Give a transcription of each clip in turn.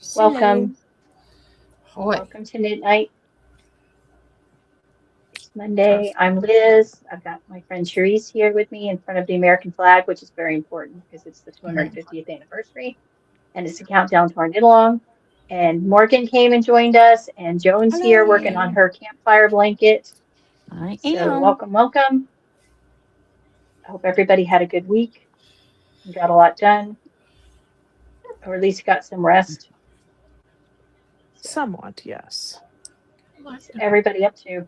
Hello. Welcome. Hoy. Welcome to Midnight. It's Monday. Test. I'm Liz. I've got my friend Cherise here with me in front of the American flag, which is very important because it's the Mhm. 250th anniversary and it's a countdown to our knit along. And Morgan came and joined us, and Joan's here working on Hello. her campfire blanket. I So, am. welcome, welcome. I hope everybody had a good week and got a lot done, or at least got some rest. So, Somewhat, yes. what's everybody up to?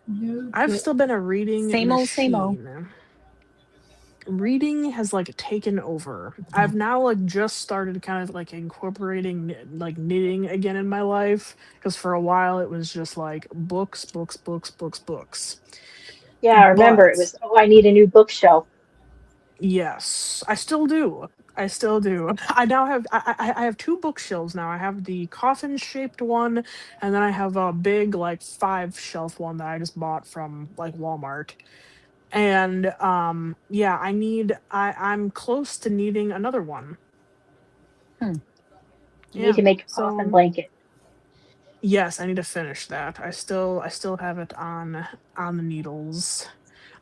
No I've good. still been a reading Same old, same old. machine. Reading has like taken over. I've now like just started kind of like incorporating like knitting again in my life because for a while it was just like books, books, books, books, books. Yeah, I remember it But was, oh, I need a new bookshelf. yes, I still do. I still do. I now have I have two bookshelves now. I have the coffin shaped one, and then I have a big like 5 shelf one that I just bought from like Walmart. And yeah, I'm close to needing another one. Hmm. You need Yeah. to make a coffin So blanket. yes, I need to finish that. I still have it on the needles.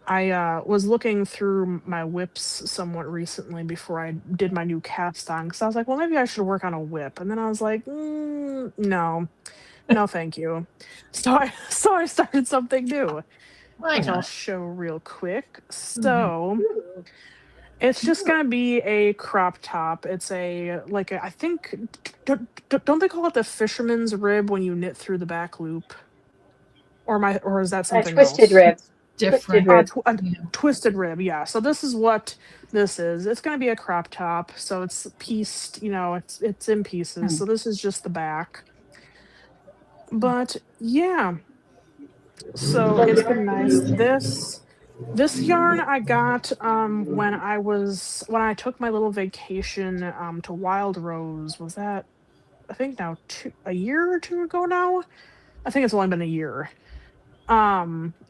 I was looking through my whips somewhat recently before I did my new cast on because I was like, well, maybe I should work on a whip. And then I was like, no, no, thank you. So I started something new, Why which I'll not? show real quick. Mhm. So Ooh. it's just gonna be a crop top. It's a like a, I think don't they call it the fisherman's rib when you knit through the back loop? Or is that something Twisted else? rib. Twisted Different. rib. A Yeah. twisted rib, yeah. So this is what this is. It's gonna be a crop top, so it's pieced. It's in pieces. Hmm. So this is just the back. But yeah, so What it's yarn been are you nice. using? This yarn I got when I took my little vacation to Wild Rose. Was that I think now a year or two ago now? I think it's only been a year.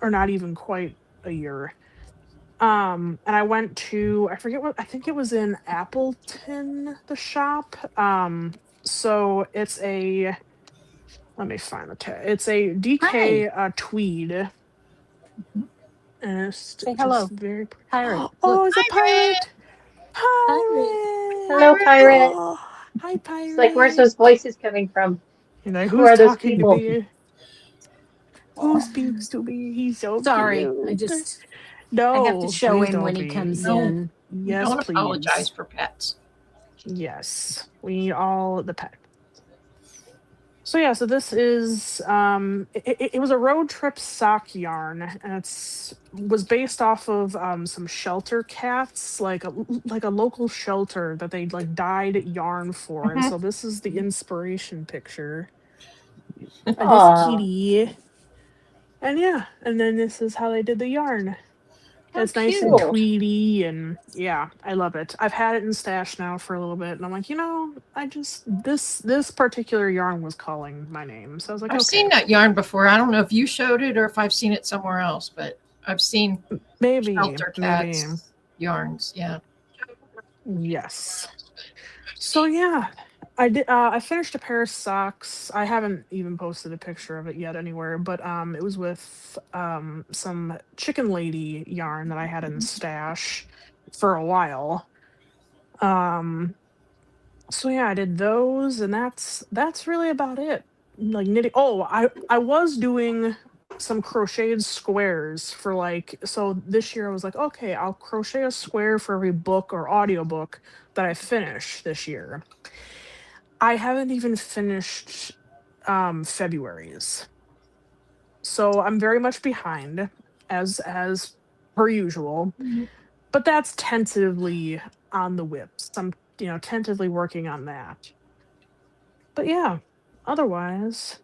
Or not even quite a year. And I went to, I forget what, I think it was in Appleton, the shop. So let me find the tag. It's a Hi. DK tweed, and it's Say just hello. very. Pirate. Oh, Look. it's a Hi, Red. pirate! Pirate. Hello, Pirate! pirate. Oh, hi, It's like, where's those pirate! voices coming from? You're like, Who who's are those talking to people? me? Who speaks to me? He's so Sorry. cute. I have to No, show please him when don't he be. comes Yeah, No, in. we yes, don't apologize please. for pets. Yes, we need all the pet. So yeah, so this is it was a road trip sock yarn, and it's was based off of some shelter cats, like a local shelter that they like dyed yarn for, and Mhm. so this is the inspiration picture of this Aw, kitty, and yeah, and then this is how they did the yarn. How It's nice and cute. cool. tweedy, and yeah, I love it. I've had it in stash now for a little bit, and I'm like, I just this particular yarn was calling my name, so I was like, I've seen okay, that yarn before. I don't know if you showed it or if I've seen it somewhere else, but I've seen shelter maybe, cats yarns. Yeah. yes. So yeah, I did. I finished a pair of socks. I haven't even posted a picture of it yet anywhere, but it was with some chicken lady yarn that I had in stash for a while. Um, so yeah, I did those, and that's really about it. Like knitting. Oh, I was doing some crocheted squares for like so this year I was like, okay, I'll crochet a square for every book or audiobook that I finish this year. I haven't even finished February's. So I'm very much behind as per usual, but that's tentatively on the whips. I'm tentatively working on that. But yeah, otherwise,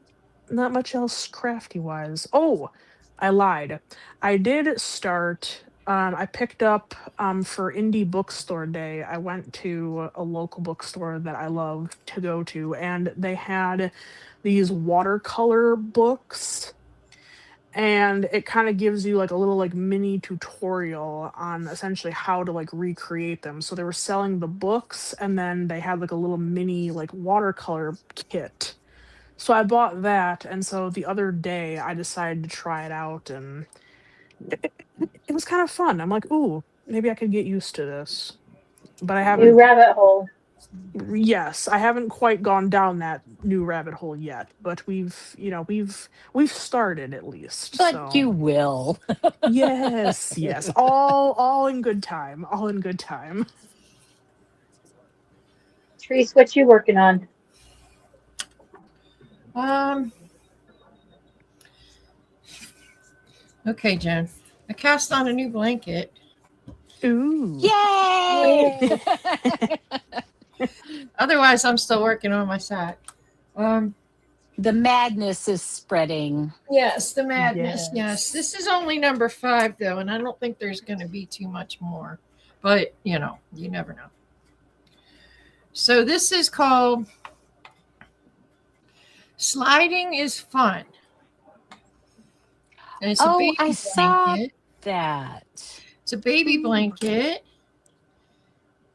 not much else crafty wise. Oh, I lied. I did start. I picked up for Indie Bookstore Day. I went to a local bookstore that I love to go to, and they had these watercolor books. and it kind of gives you like a little like mini tutorial on essentially how to like recreate them. So they were selling the books, and then they had like a little mini like watercolor kit. So I bought that, and so the other day I decided to try it out, and it was kind of fun. I'm like, ooh, maybe I could get used to this. But I New haven't. rabbit hole. Yes, I haven't quite gone down that new rabbit hole yet, but we've started at least. But So you will. yes, yes, all in good time, all in good time. Trees, what you working on? Okay, Jen. I cast on a new blanket. Ooh, Yay! Otherwise, I'm still working on my sack. The madness is spreading. Yes, the madness. Yes. Yes. This is only number 5, though, and I don't think there's going to be too much more. But, you never know. So this is called Sliding is Fun. And it's a Oh, baby I saw blanket. that. It's a baby blanket.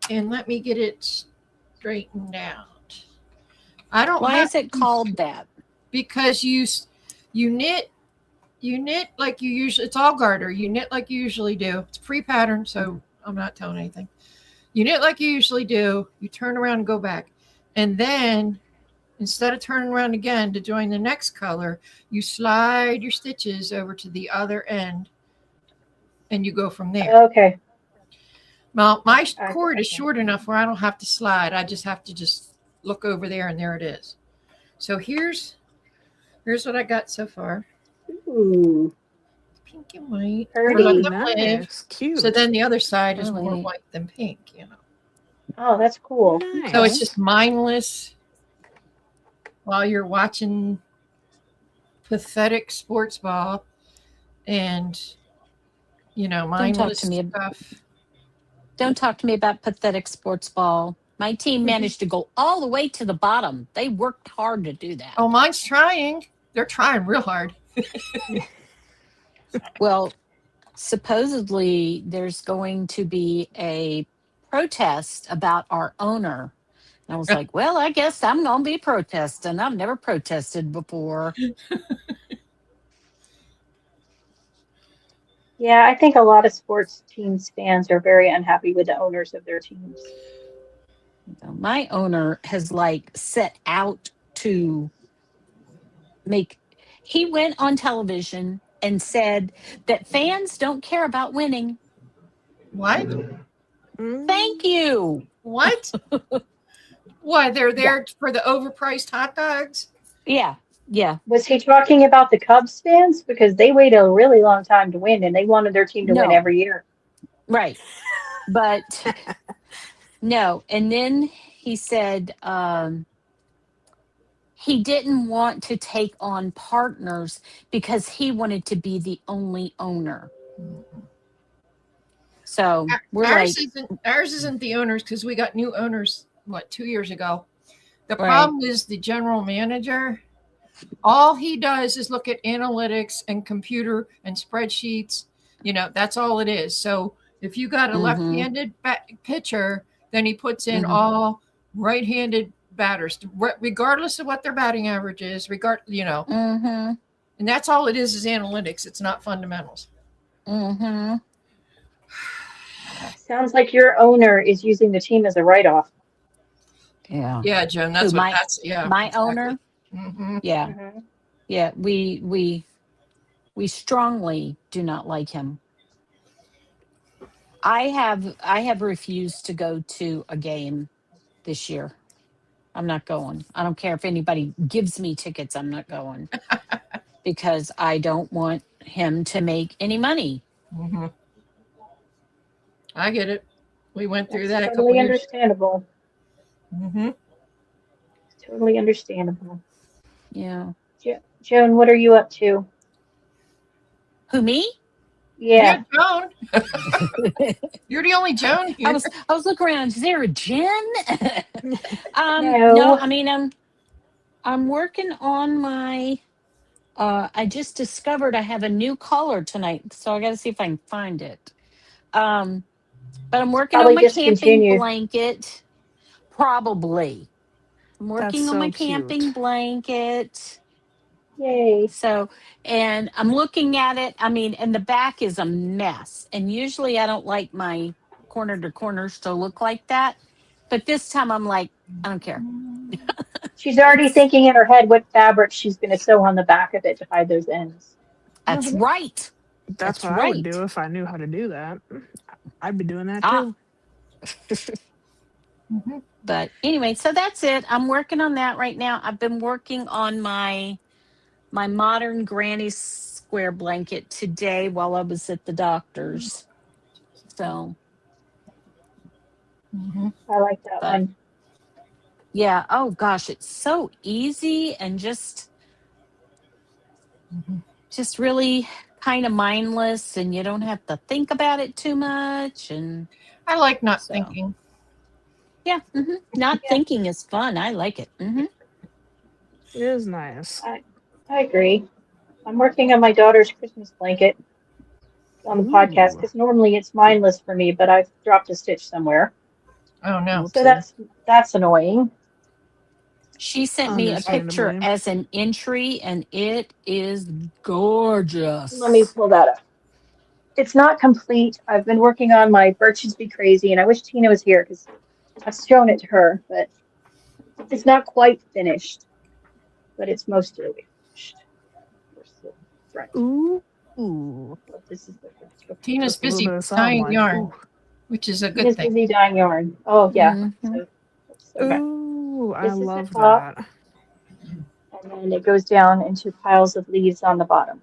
And let me get it straightened out. I don't Why have is it called that? because you knit like you usually, it's all garter, you knit like you usually do. It's free pattern, so I'm not telling anything. You knit like you usually do, you turn around and go back, and then instead of turning around again to join the next color, you slide your stitches over to the other end and you go from there. Okay. Well, my I- cord is okay. short enough where I don't have to slide. I just have to look over there, and there it is. So here's what I got so far. Ooh, Pink and white. Pretty. Let ooh, them live. nice, cute. So then the other side is more Really? white than pink, oh, that's cool. Nice. So it's just mindless while you're watching pathetic sports ball and, mindless to me stuff. Don't talk to me about pathetic sports ball. My team managed to go all the way to the bottom. They worked hard to do that. Oh, mine's trying. They're trying real hard. Well, supposedly there's going to be a protest about our owner. And I was like, well, I guess I'm going to be protesting. I've never protested before. Yeah, I think a lot of sports teams fans are very unhappy with the owners of their teams. My owner has set out to he went on television and said that fans don't care about winning. What? Thank you. What? Why? They're there for the overpriced hot dogs? Yeah. Was he talking about the Cubs fans? Because they wait a really long time to win, and they wanted their team to win No. every year. Right. But no. And then he said he didn't want to take on partners because he wanted to be the only owner. So we're Ours isn't the owners because we got new owners, 2 years ago. The Right. problem is the general manager. All he does is look at analytics and computer and spreadsheets. That's all it is. So if you got a Mhm. left-handed pitcher, then he puts in Mhm. all right-handed batters, regardless of what their batting average is. Mm-hmm. And that's all it is analytics. It's not fundamentals. Mm-hmm. Sounds like your owner is using the team as a write-off. Yeah. Yeah, Joan. That's Who, what my- that's. Yeah. My exactly. owner. Mhm. Yeah. Mhm. Yeah. We strongly do not like him. I have refused to go to a game this year. I'm not going. I don't care if anybody gives me tickets. I'm not going because I don't want him to make any money. Mhm. I get it. We went through that That's a couple totally years. understandable. Mm-hmm. Totally understandable. Yeah. Joan, what are you up to? Who, me? Yeah. Joan. You're the only Joan here. I was looking around. Is there a Jen? No. No. I mean, I'm working on my I just discovered I have a new color tonight, so I got to see if I can find it. Um, but I'm working on Probably my camping discontinued. blanket. Probably. I'm That's working on my so camping cute. blanket. Yay. So, and I'm looking at it. I mean, and the back is a mess. And usually I don't like my corner to corners to look like that. But this time I'm like, I don't care. She's already It's thinking in her head what fabric she's going to sew on the back of it to hide those ends. that's right. That's That's what I would right. do if I knew how to do that. I'd be doing that Ah. too. Mhm. But anyway, so that's it. I'm working on that right now. I've been working on my modern granny square blanket today while I was at the doctor's. So, Mhm. I like that but one. yeah, oh gosh, it's so easy and Mhm. just really kind of mindless, and you don't have to think about it too much. And I like not so, thinking. yeah, not Yeah, thinking is fun. I like it. It is nice. I agree. I'm working on my daughter's Christmas blanket on the podcast Ooh, because normally it's mindless for me, but I've dropped a stitch somewhere. Oh no. So whoopsie. that's annoying. She sent me a picture Understandably. as an entry, and it is Let me gorgeous. pull that up. It's not complete. I've been working on my Birches Be Crazy, and I wish Tina was here because I've shown it to her, but it's not quite finished, but it's mostly finished. Where's the front? Ooh. Oh, this is the front. Okay. Tina's Took a little bit busy of sound dyeing like, yarn, ooh. which is a good Tina's thing. busy dyeing yarn. Oh yeah. Hmm. So, okay. Ooh, I This is the love top, that. and then it goes down into piles of leaves on the bottom.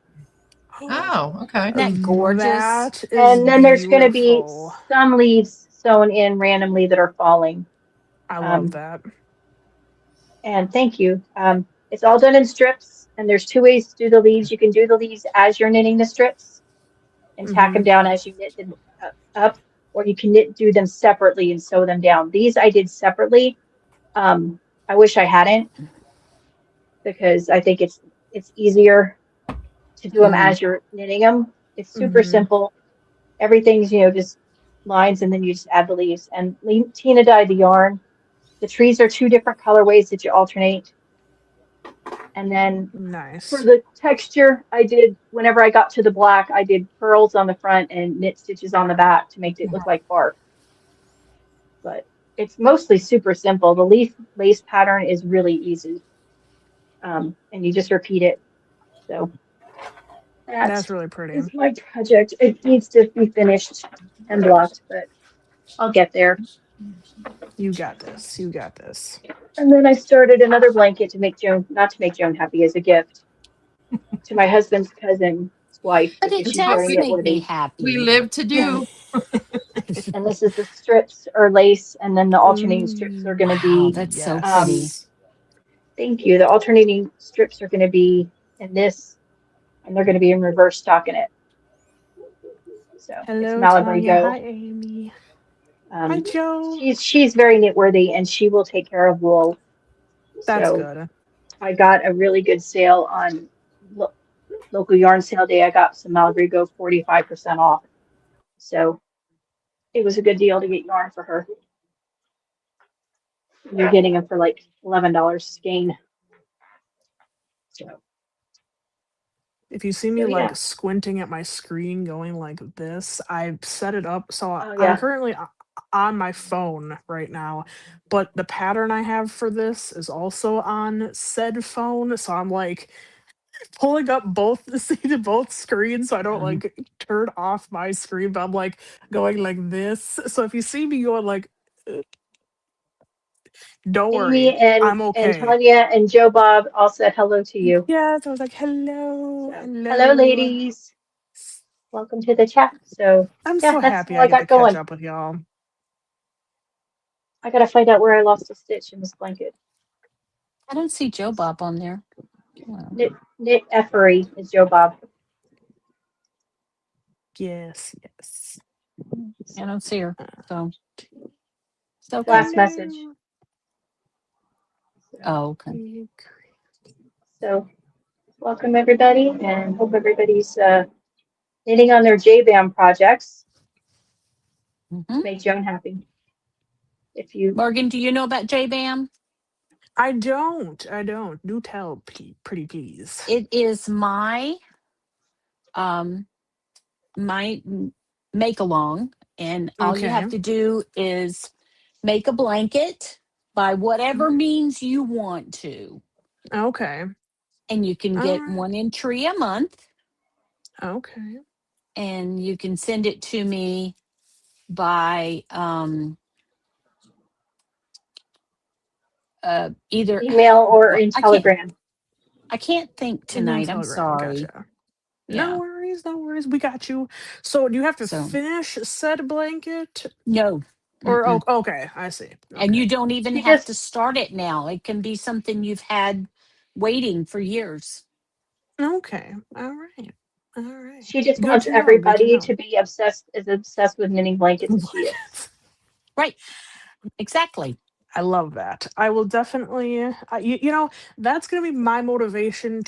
Oh, okay. Isn't that gorgeous? That is And then there's going to be beautiful. some leaves sewn in randomly that are falling. I love Um, that. and thank you. It's all done in strips, and there's two ways to do the leaves. You can do the leaves as you're knitting the strips and tack them Mm-hmm. down as you knit them up, or you can do them separately and sew them down. These I did separately. I wish I hadn't because I think it's easier to do them Mm. as you're knitting them. It's super Mm-hmm. simple. Everything's, just lines and then you just add the leaves. And Tina dyed the yarn. The trees are two different colorways that you alternate. And then for Nice. the texture, I did, whenever I got to the black, I did pearls on the front and knit stitches on the back to make it look like bark. But it's mostly super simple. The leaf lace pattern is really easy. And you just repeat it. So that That's really pretty. is my project. It needs to be finished and blocked, but I'll get there. You got this. You got this. And then I started another blanket to make Joan, not to make Joan happy, as a gift to my husband's cousin's wife But because it It's she's what very does make me knitworthy. we happy. live to do. And this is the strips or lace, and then the alternating strips are Ooh, going to Wow, be, that's so pretty. yes. thank you. The alternating strips are going to be in this, and they're going to be in reverse stockinette. So it's Hello, Tanya. Hi, Malabrigo. Amy. Hi, Um, Joe. she's very knitworthy, and she will take care of wool. That's So good. I got a really good sale on local yarn sale day. I got some Malabrigo 45% off. So it was a good deal to get yarn for her. You're getting them for like $11 skein. So, If you see so me yeah. like squinting at my screen going like this, I've set it up. So Oh I'm yeah. currently on my phone right now, but the pattern I have for this is also on said phone. So I'm like pulling up both the see to both screens so I don't like turn off my screen, but I'm like going like this. So if you see me going like, uh, don't Amy worry, I'm and okay. Tanya and Joe Bob all said hello to you. Yes, I was like, hello, So hello hello. ladies. Welcome to the chat. So I'm yeah, so that's happy all I I get to got catch going. up with y'all. I gotta find out where I lost a stitch in this blanket. I don't see Joe Bob on there. Well, Knit effery is Joe Bob. Yes, yes. I don't see her. Uh, So it's okay. Last message. hello. So, Oh, okay. Big so Welcome everybody, and hope everybody's knitting on their JBAM projects Mhm. to make Joan happy. If you Morgan, do you know about JBAM? I don't. Do tell, pretty please. It is my make along, and all you Okay. have to do is make a blanket by whatever means you want to, Okay. and you can All get right. one entry a month, Okay. and you can send it to me by either email or well, in Telegram. I can't think Email and tonight. I'm Telegram. sorry. Gotcha. Yeah. No worries. We got you. So do you have to So finish said blanket? no. Or Mm-mm. okay, I see. And Okay. you don't even She have to just start it now. It can be something you've had waiting for years. Okay. All right. All right. she just Good wants to know. Good to everybody know. to be obsessed with knitting blankets as she is. Right. Exactly. I love that. I will definitely, you know, that's gonna be my motivation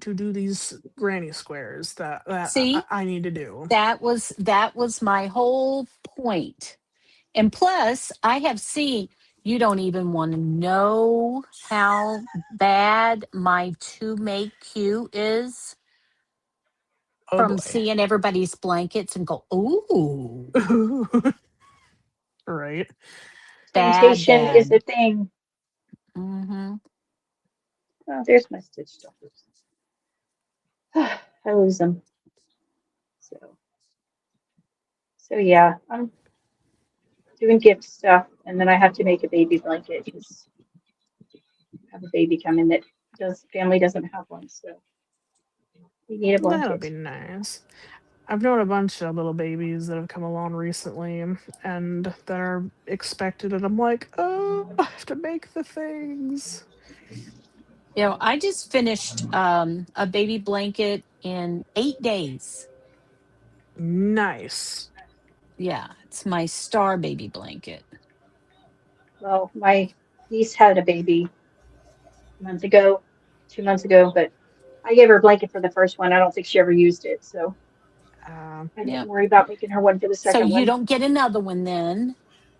to do these granny squares that See, I need to do. that was my whole point. And plus, I have seen, you don't even want to know how bad my to make Q is Oh from boy. seeing everybody's blankets and go, ooh, Right. bad, Temptation is bad. a thing. Hmm. Oh, there's my stitch stoppers. I lose them. So yeah, I'm doing gift stuff, and then I have to make a baby blanket because I have a baby coming that family doesn't have one, so we need a That'll be blanket. nice. I've known a bunch of little babies that have come along recently and that are expected, and I'm like, oh, I have to make the things. I just finished a baby blanket in 8 days. Nice. Yeah, it's my star baby blanket. Well, my niece had a baby a month ago, 2 months ago, but I gave her a blanket for the first one. I don't think she ever used it, so Uh, I didn't Yep. worry about making her one for the So second you one. don't get another one then.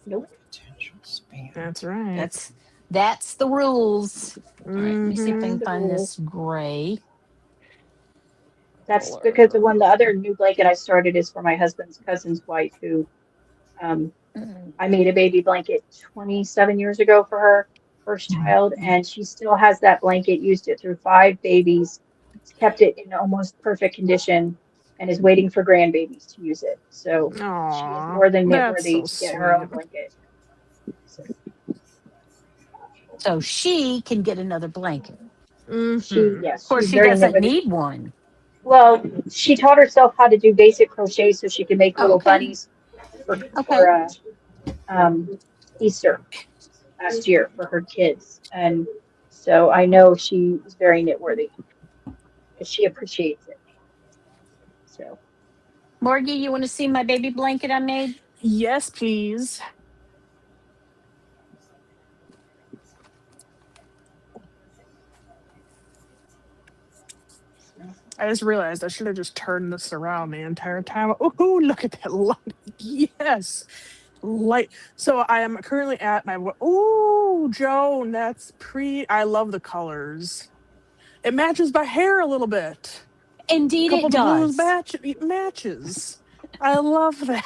Nope. Potential spam. that's right. That's the rules. All right, let me see if I That's Mm-hmm. can the find rule. this gray That's because the color. one, the other new blanket I started is for my husband's cousin's wife, who um, Mm. I made a baby blanket 27 years ago for her first child, and she still has that blanket, used it through 5 babies, kept it in almost perfect condition, and is waiting for grandbabies to use it. So she is Aw, more than knit that's worthy so to get her sweet. own blanket. So So she can get another blanket. Mm-hmm. Of yes, course, she's she very knit doesn't worthy. need one. Well, she taught herself how to do basic crochet so she can make Oh, little okay. bunnies for, Okay. for Easter last year for her kids. And so I know she is very knit worthy because she appreciates it. So Morgie, you want to see my baby blanket I made? Yes, please. I just realized I should have just turned this around the entire time. Oh, look at that light. Yes. Light. So I am currently at my. Oh, Joan, that's I love the colors. It matches my hair a little bit. A Indeed, couple it of the blues does. matches. I love that.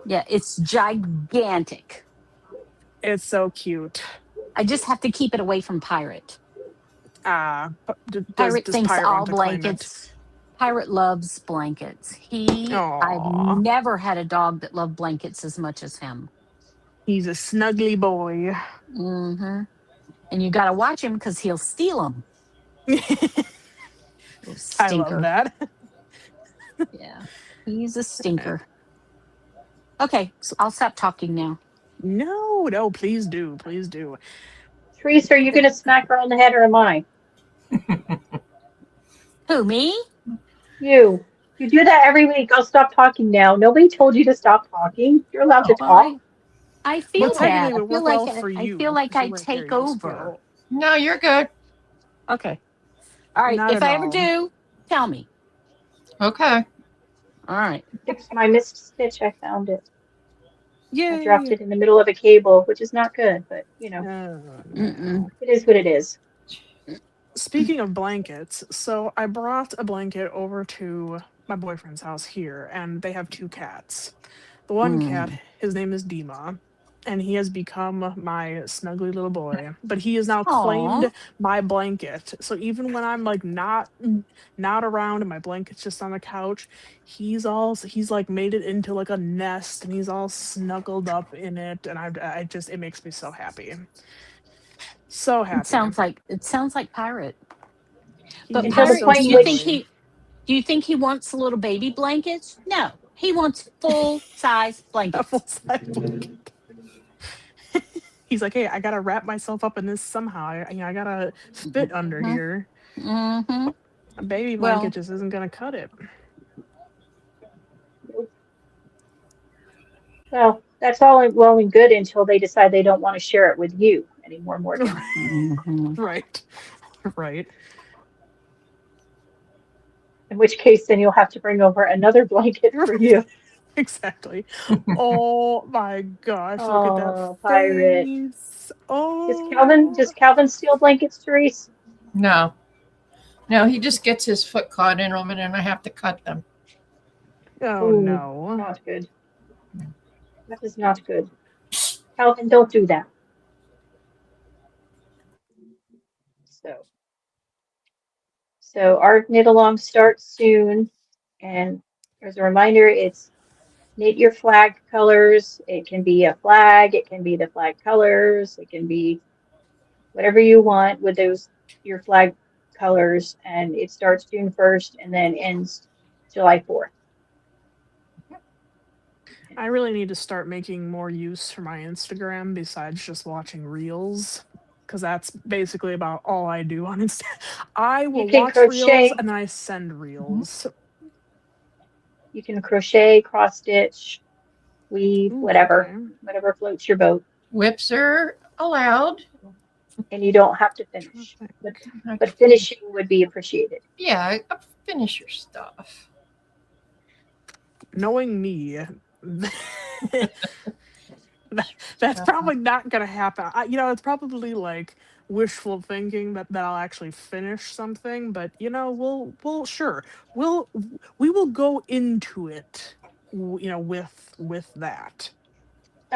Yeah, it's gigantic. It's so cute. I just have to keep it away from Pirate. Pirate Does thinks Pirate all want to claim it? blankets. Pirate loves blankets. I've Aw, never had a dog that loved blankets as much as him. he's a snuggly boy. Hmm. And you got to watch him because he'll steal them. Little I love stinker. that. Yeah, he's a stinker. Okay, I'll stop talking now. No, please do, please do. Therese, are you going to smack her on the head or am I? Who, me? You. You do that every week. I'll stop talking now. Nobody told you to stop talking. You're allowed to Well, talk. I Well, feel technically, that. it would work well for I you feel like because I you're right there. take You just over. go. No, you're good. Okay. All right. Not If at I ever all. do, tell me. Okay. All right. Fixed my missed stitch. I found it. I dropped Yay. it in the middle of a cable, which is not good, but you know, Mm-mm. it is what it is. Speaking of blankets, so I brought a blanket over to my boyfriend's house here, and they have two cats. The one cat, Mm. his name is Dima, and he has become my snuggly little boy. But he has now Aw. claimed my blanket. So even when I'm like not around and my blanket's just on the couch, he's like made it into like a nest, and he's all snuggled up in it, and I just it makes me so happy. So happy. It sounds like Pirate. But He's Until the Pirate, so point in which do you think he wants little baby blankets? No. He wants full size a full blankets. size blanket. He's like, hey, I gotta wrap myself up in this somehow. I gotta fit under Mm-hmm. here. Mm-hmm. A baby blanket Well, just isn't gonna cut it. well, that's all well and good until they decide they don't want to share it with you anymore, Morgan. mhm. Right. Right. In which case, then you'll have to bring over another blanket for you. Exactly. Oh my gosh, look at that Oh, pirate. face. Does Oh, Calvin steal blankets, Therese? No. No, he just gets his foot caught in them and then I have to cut them. oh Ooh, no. not good. That is not good. Calvin, don't do that. So, so our knit along starts soon, and as a reminder, it's knit your flag colors. It can be a flag, it can be the flag colors, it can be whatever you want with those your flag colors, and it starts June 1st and then ends July 4th. I really need to start making more use for my Instagram besides just watching reels. Because that's basically about all I do on Insta. I You will can watch reels crochet, and then I send reels. you can crochet, cross stitch, weave, Ooh, whatever, okay. whatever floats your boat, Whips are allowed. and you don't have to finish. But I but can finishing would be appreciated. Yeah, finish your stuff. Knowing me, that's probably not gonna happen. It's probably like wishful thinking that I'll actually finish something, but sure we'll we will go into it, with that.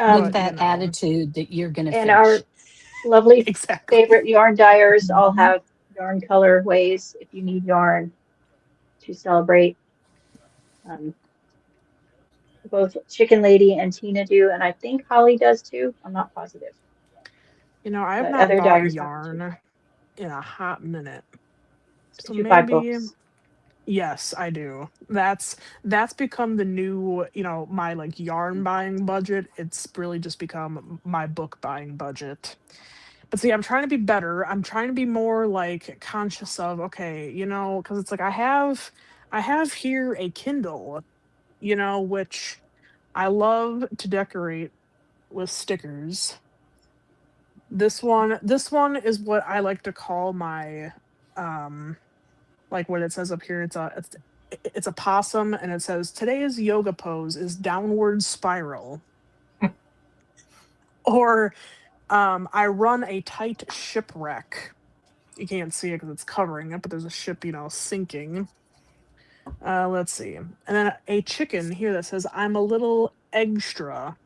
With Um, But that attitude that you're going to and our finish. lovely exactly. favorite yarn dyers all have yarn color ways if you need yarn to celebrate. Um, both Chicken Lady and Tina do, and I think Holly does too. I'm not positive, I have but not other bought dyers have them too. yarn in a hot minute, so Did you buy maybe. books? Yes, I do. That's become the new, my like yarn buying budget. It's really just become my book buying budget. But see, I'm trying to be better. I'm trying to be more like conscious of, okay, because it's like I have here a Kindle, which I love to decorate with stickers. This one is what I like to call my um like what it says up here. It's a possum, and it says today's yoga pose is downward spiral. Or I run a tight shipwreck. You can't see it because it's covering it, but there's a ship, sinking. Let's see. And then a chicken here that says I'm a little extra.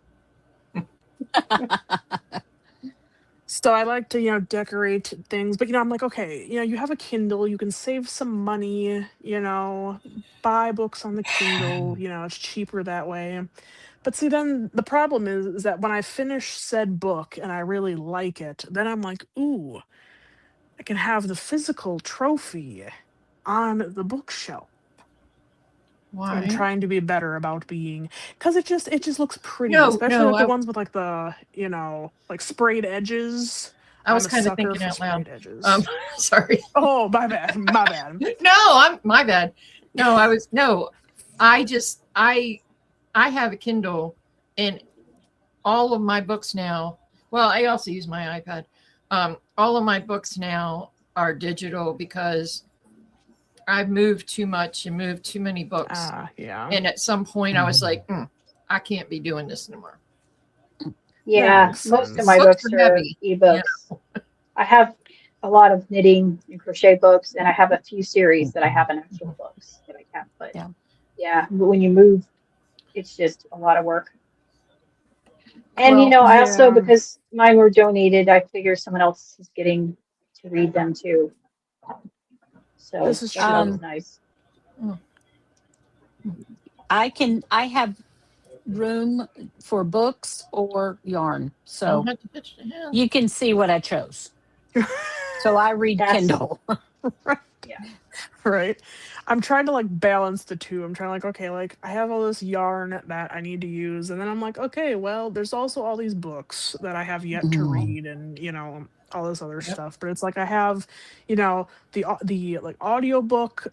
So I like to, decorate things, but I'm like, okay, you have a Kindle, you can save some money, buy books on the Kindle, it's cheaper that way. But see, then the problem is that when I finish said book and I really like it, then I'm like, ooh, I can have the physical trophy on the bookshelf. So I'm Why? trying to be better about being, because it just looks pretty, No, especially no. like the ones with like the, like sprayed edges. I I'm was a kind of sucker thinking for out loud. sprayed edges. Sorry. Oh, my bad. My bad. No, I'm my bad. No, I have a Kindle and all of my books now. Well, I also use my iPad. All of my books now are digital because I moved too much and moved too many books. Yeah. And at some point, I was like, I can't be doing this anymore. Yeah, makes most of sense. my Books books are are heavy. ebooks. I have a lot of knitting and crochet books, and I have a few series that I have in actual books that I kept. But Yeah. yeah, but when you move, it's just a lot of work. And Well, I also, yeah. because mine were donated, I figure someone else is getting to read them too. So This is that's always true. nice. I have room for books or yarn. Don't So have to pitch the hand. you can see what I chose. So I read That's- Kindle. Right. I'm trying to like balance the two. I'm trying to like, okay, like I have all this yarn that I need to use. And then I'm like, okay, well, there's also all these books that I have yet to Mhm. read and, all this other stuff. But it's like I have, the like audiobook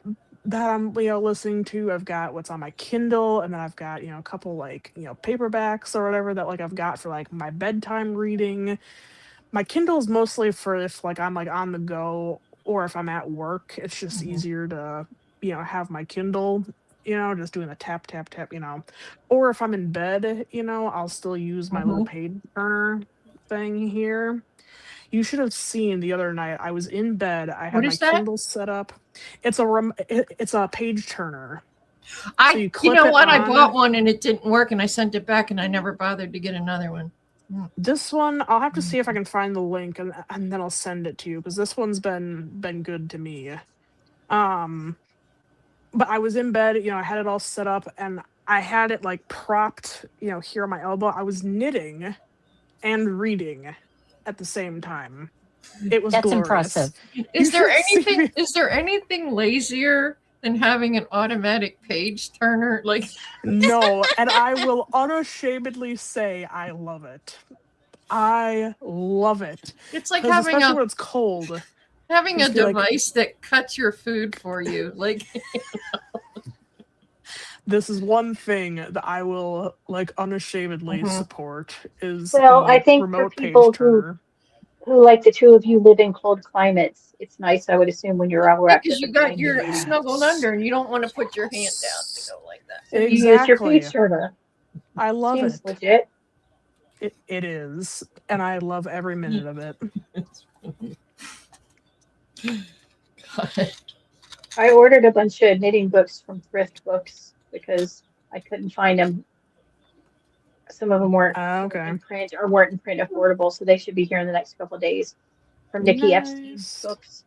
that I'm, listening to. I've got what's on my Kindle, and then I've got, a couple like, paperbacks or whatever that like I've got for like my bedtime reading. My Kindle is mostly for if like I'm like on the go or if I'm at work. It's just easier to, have my Kindle, just doing a tap, tap, tap, or if I'm in bed, I'll still use my little page turner thing here. You should have seen the other night. I was in bed. I had What my is that? Kindle set up. It's a page turner. You you clip know it what? I on. bought one and it didn't work, and I sent it back, and I never bothered to get another one. This one, I'll have to see if I can find the link and then I'll send it to you because this one's been good to me. But I was in bed, I had it all set up and I had it like propped, here on my elbow. I was knitting and reading at the same time. It was That's glorious. impressive. Is there should see anything? me. Is there anything lazier than having an automatic page turner? Like, No, and I will unashamedly say I love it. I love it. it's like 'Cause having especially a when it's cold. having a just be like- device that cuts your food for you. Like, This is one thing that I will like unashamedly support is Well, the I think for remote people page turner. who like the two of you live in cold climates, it's nice, I would assume, when you're out because you got your snuggled under and you don't want to put your hand down to go like that. So you use your Exactly. page turner. I love Seems it. legit. It is, and I love every minute of it. God. I ordered a bunch of knitting books from Thrift Books because I couldn't find them. Some of them weren't Okay. in print or weren't in print affordable, so they should be here in the next couple of days. From Nikki Epstein's Nice. books.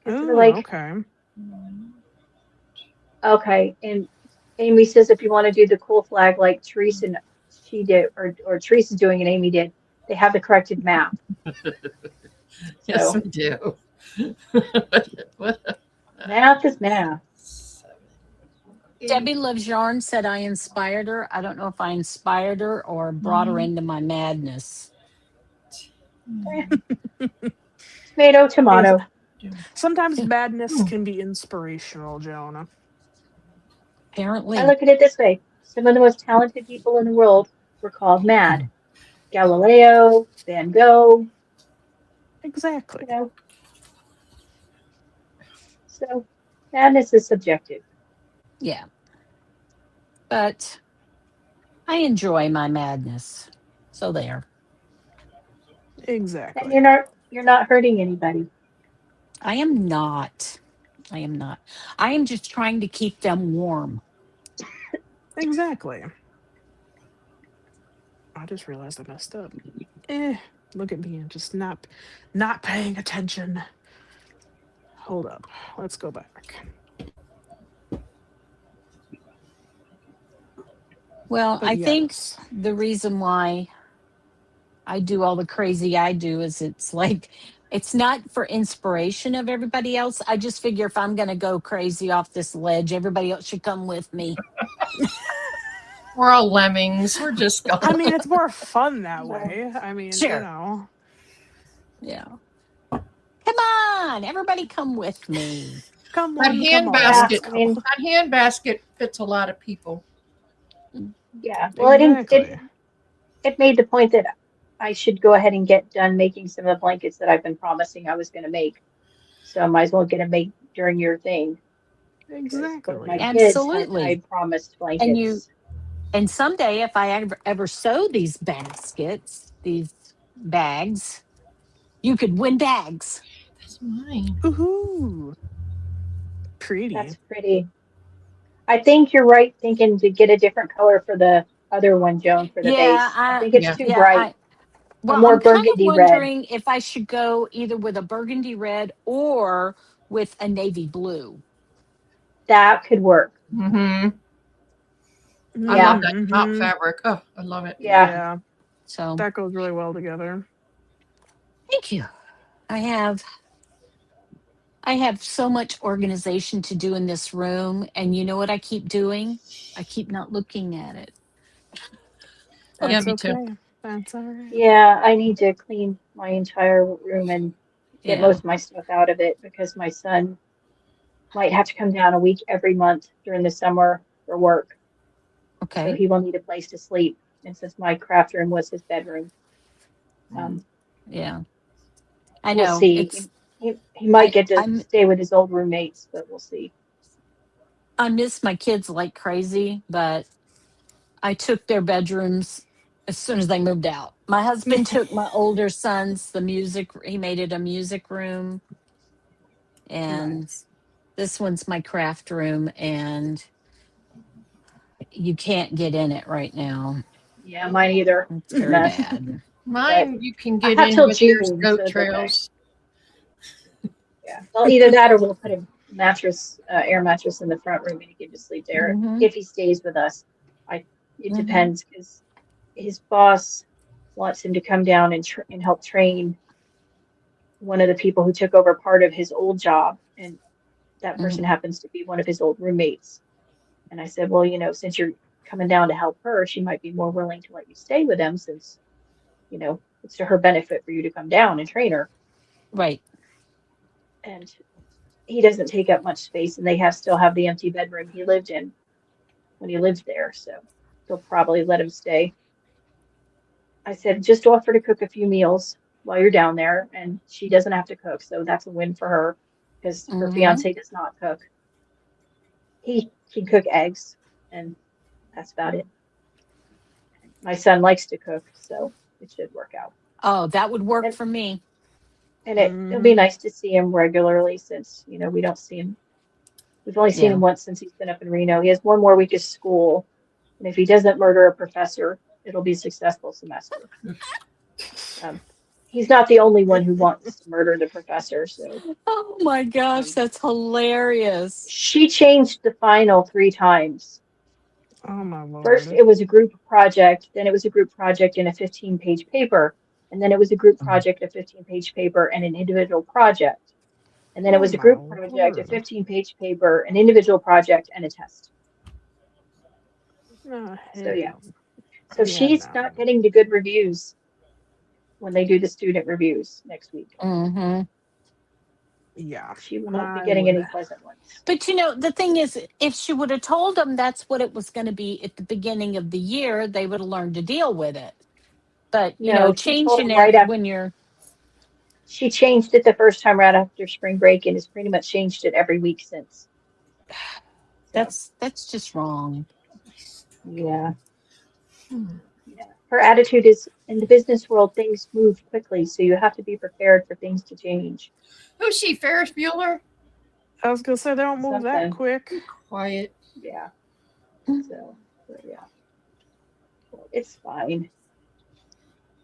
And so Oh, they're like, okay. okay. And Amy says if you want to do the cool flag like Teresa and she did, or Teresa's doing and Amy did, they have the corrected map. Yes, So we do. What? math is math. Debbie Loves Yarn said I inspired her. I don't know if I inspired her or brought her into my madness. Tomato, tomato. Sometimes madness can be inspirational, Jonah. Apparently. I look at it this way. Some of the most talented people in the world were called mad. Galileo, Van Gogh, Exactly. So madness is subjective. Yeah. But I enjoy my madness. So there. Exactly. And you're not hurting anybody. I am not. I am just trying to keep them warm. Exactly. I just realized I messed up. Look at me, just not paying attention. Hold up. Let's go back. Well, But I think yes. the reason why I do all the crazy I do is it's not for inspiration of everybody else. I just figure if I'm going to go crazy off this ledge, everybody else should come with me. We're all lemmings. We're just going. I mean, it's more fun that way. I mean, Sure. Yeah. Come on, everybody come with me. Come That on, hand come on. basket. I mean, That hand basket fits a lot of people. yeah. Well, Exactly. it made the point that I should go ahead and get done making some of the blankets that I've been promising I was going to make. So I might as well get during your thing. 'Cause Exactly. my kids Absolutely. I promised And you blankets. and someday if I ever sew these baskets, these bags, you could win bags. That's mine. Ooh, pretty. That's pretty. I think you're right thinking to get a different color for the other one, Joan, for the Yeah, base. I think it's Yeah. too yeah, bright. A well, more I'm kind of burgundy red. wondering if I should go either with a burgundy red or with a navy blue. That could work. Mm-hmm. I Yeah. love that mount fabric. Oh, I love it. Yeah. Yeah, So that goes really well together. thank you. I have so much organization to do in this room, and you know what I keep doing? I keep not looking at it. Yeah, That's me too. okay. That's all right. Yeah, I need to clean my entire room and get Yeah. most of my stuff out of it because my son might have to come down a week every month during the summer for work. So Okay. he will need a place to sleep. And since my craft room was his bedroom, Yeah. I we'll know. see. It's He might get to I'm stay with his old roommates, but we'll see. I miss my kids like crazy, but I took their bedrooms as soon as they moved out. My husband took my older son's he made it a music room, and Nice. this one's my craft room, and you can't get in it right now. Yeah, mine either. It's It's a very mess. bad. Mine, you can I get have in, till but there's June, goat so it's okay. trails. Yeah. Well, either that or we'll put a mattress, air mattress in the front room and he can just sleep there Hmm. if he stays with us. It Hmm. depends because his boss wants him to come down and help train one of the people who took over part of his old job, and that person happens to be one of his old roommates. And I said, well, since you're coming down to help her, she might be more willing to let you stay with them since, it's to her benefit for you to come down and train her. Right. And he doesn't take up much space, and they still have the empty bedroom he lived in when he lived there, so they'll probably let him stay. I said, just offer to cook a few meals while you're down there, and she doesn't have to cook, so that's a win for her because her Hmm. fiance does not cook. He can cook eggs, and that's about it. My son likes to cook, so it should work out. Oh, that would work And for me. and it'll be nice to see him regularly since, we don't see him. We've only seen Yeah. him once since he's been up in Reno. He has one more week of school, and if he doesn't murder a professor, it'll be a successful semester. He's not the only one who wants to murder the professor, so Oh my gosh, that's hilarious. she changed the final 3 times. Oh my First, lord. it was a group project, then it was a group project in a 15-page paper, and then it was a group project, a 15-page paper, and an individual project. And then it Oh was a my group project, a lord. 15-page paper, an individual project, and a test. Oh, So yeah. hell. So Yeah, she's no. not getting the good reviews when they do the student reviews next week. Hmm. Yeah. She will not be I getting would. any pleasant ones. But the thing is, if she would have told them that's what it was going to be at the beginning of the year, they would have learned to deal with it. But No, she told changing him right it after. when you're She changed it the first time right after spring break and has pretty much changed it every week since. So, that's just wrong. yeah. Yeah. Her attitude is in the business world, things move quickly, so you have to be prepared for things to change. Who's she? Ferris Bueller? I was gonna say they don't move that Something. quick. Be quiet. Yeah. So, but yeah. Well, it's fine.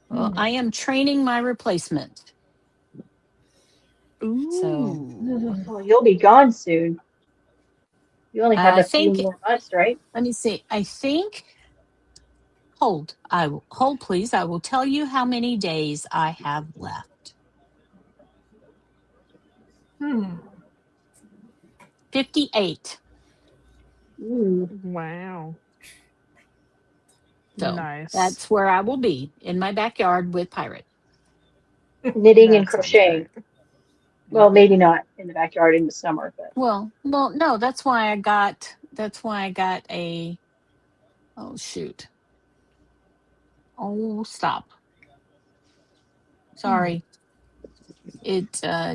Well, I am training my replacement. Ooh. Well, you'll be gone soon. You only have I a few think. more months, right? Let me see. I think. Hold, please. I will tell you how many days I have left. 58. Ooh. Wow. So Nice. that's where I will be in my backyard with Pirate. Knitting and That sounds crocheting. great. Well, maybe not in the backyard in the summer, but Well, no. That's why I got. That's why I got a. Oh shoot. Oh stop. Sorry. It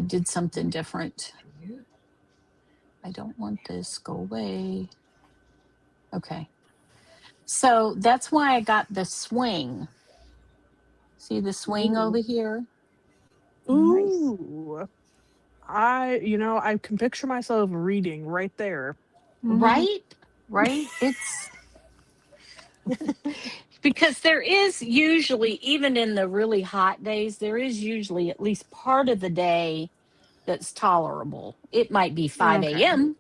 did something different. I don't want this. Go away. Okay. So that's why I got the swing. See the swing over here? Nice. Ooh. I can picture myself reading right there. Right? Right? It's because there is usually, even in the really hot days, there is usually at least part of the day that's tolerable. It might be 5 Okay. a.m.,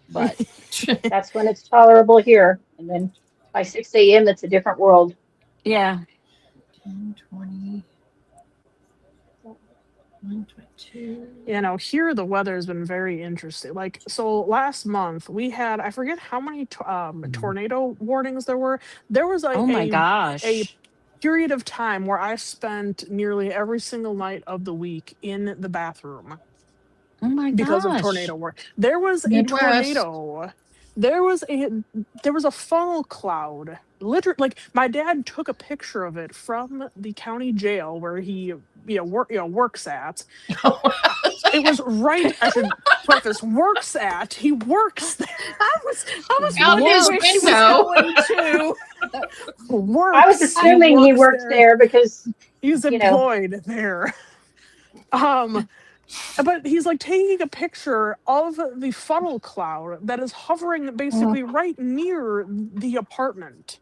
but That's when it's tolerable here. And then by 6 a.m., it's a different world. yeah. 10, 20, 122. Here the weather has been very interesting. Like, so last month we had, I forget how many tornado warnings there were. There was Oh my a gosh. period of time where I spent nearly every single night of the week in the bathroom Oh my because of gosh. tornado warning. There was a Midwest. tornado. There was a funnel cloud. Literally, like my dad took a picture of it from the county jail where he works at. It was right. I should preface works at. He works there. I was Out his wondering where she was window. going to. Works. I was assuming he works there because, He's you know. employed there. But he's like taking a picture of the funnel cloud that is hovering basically right near the apartment.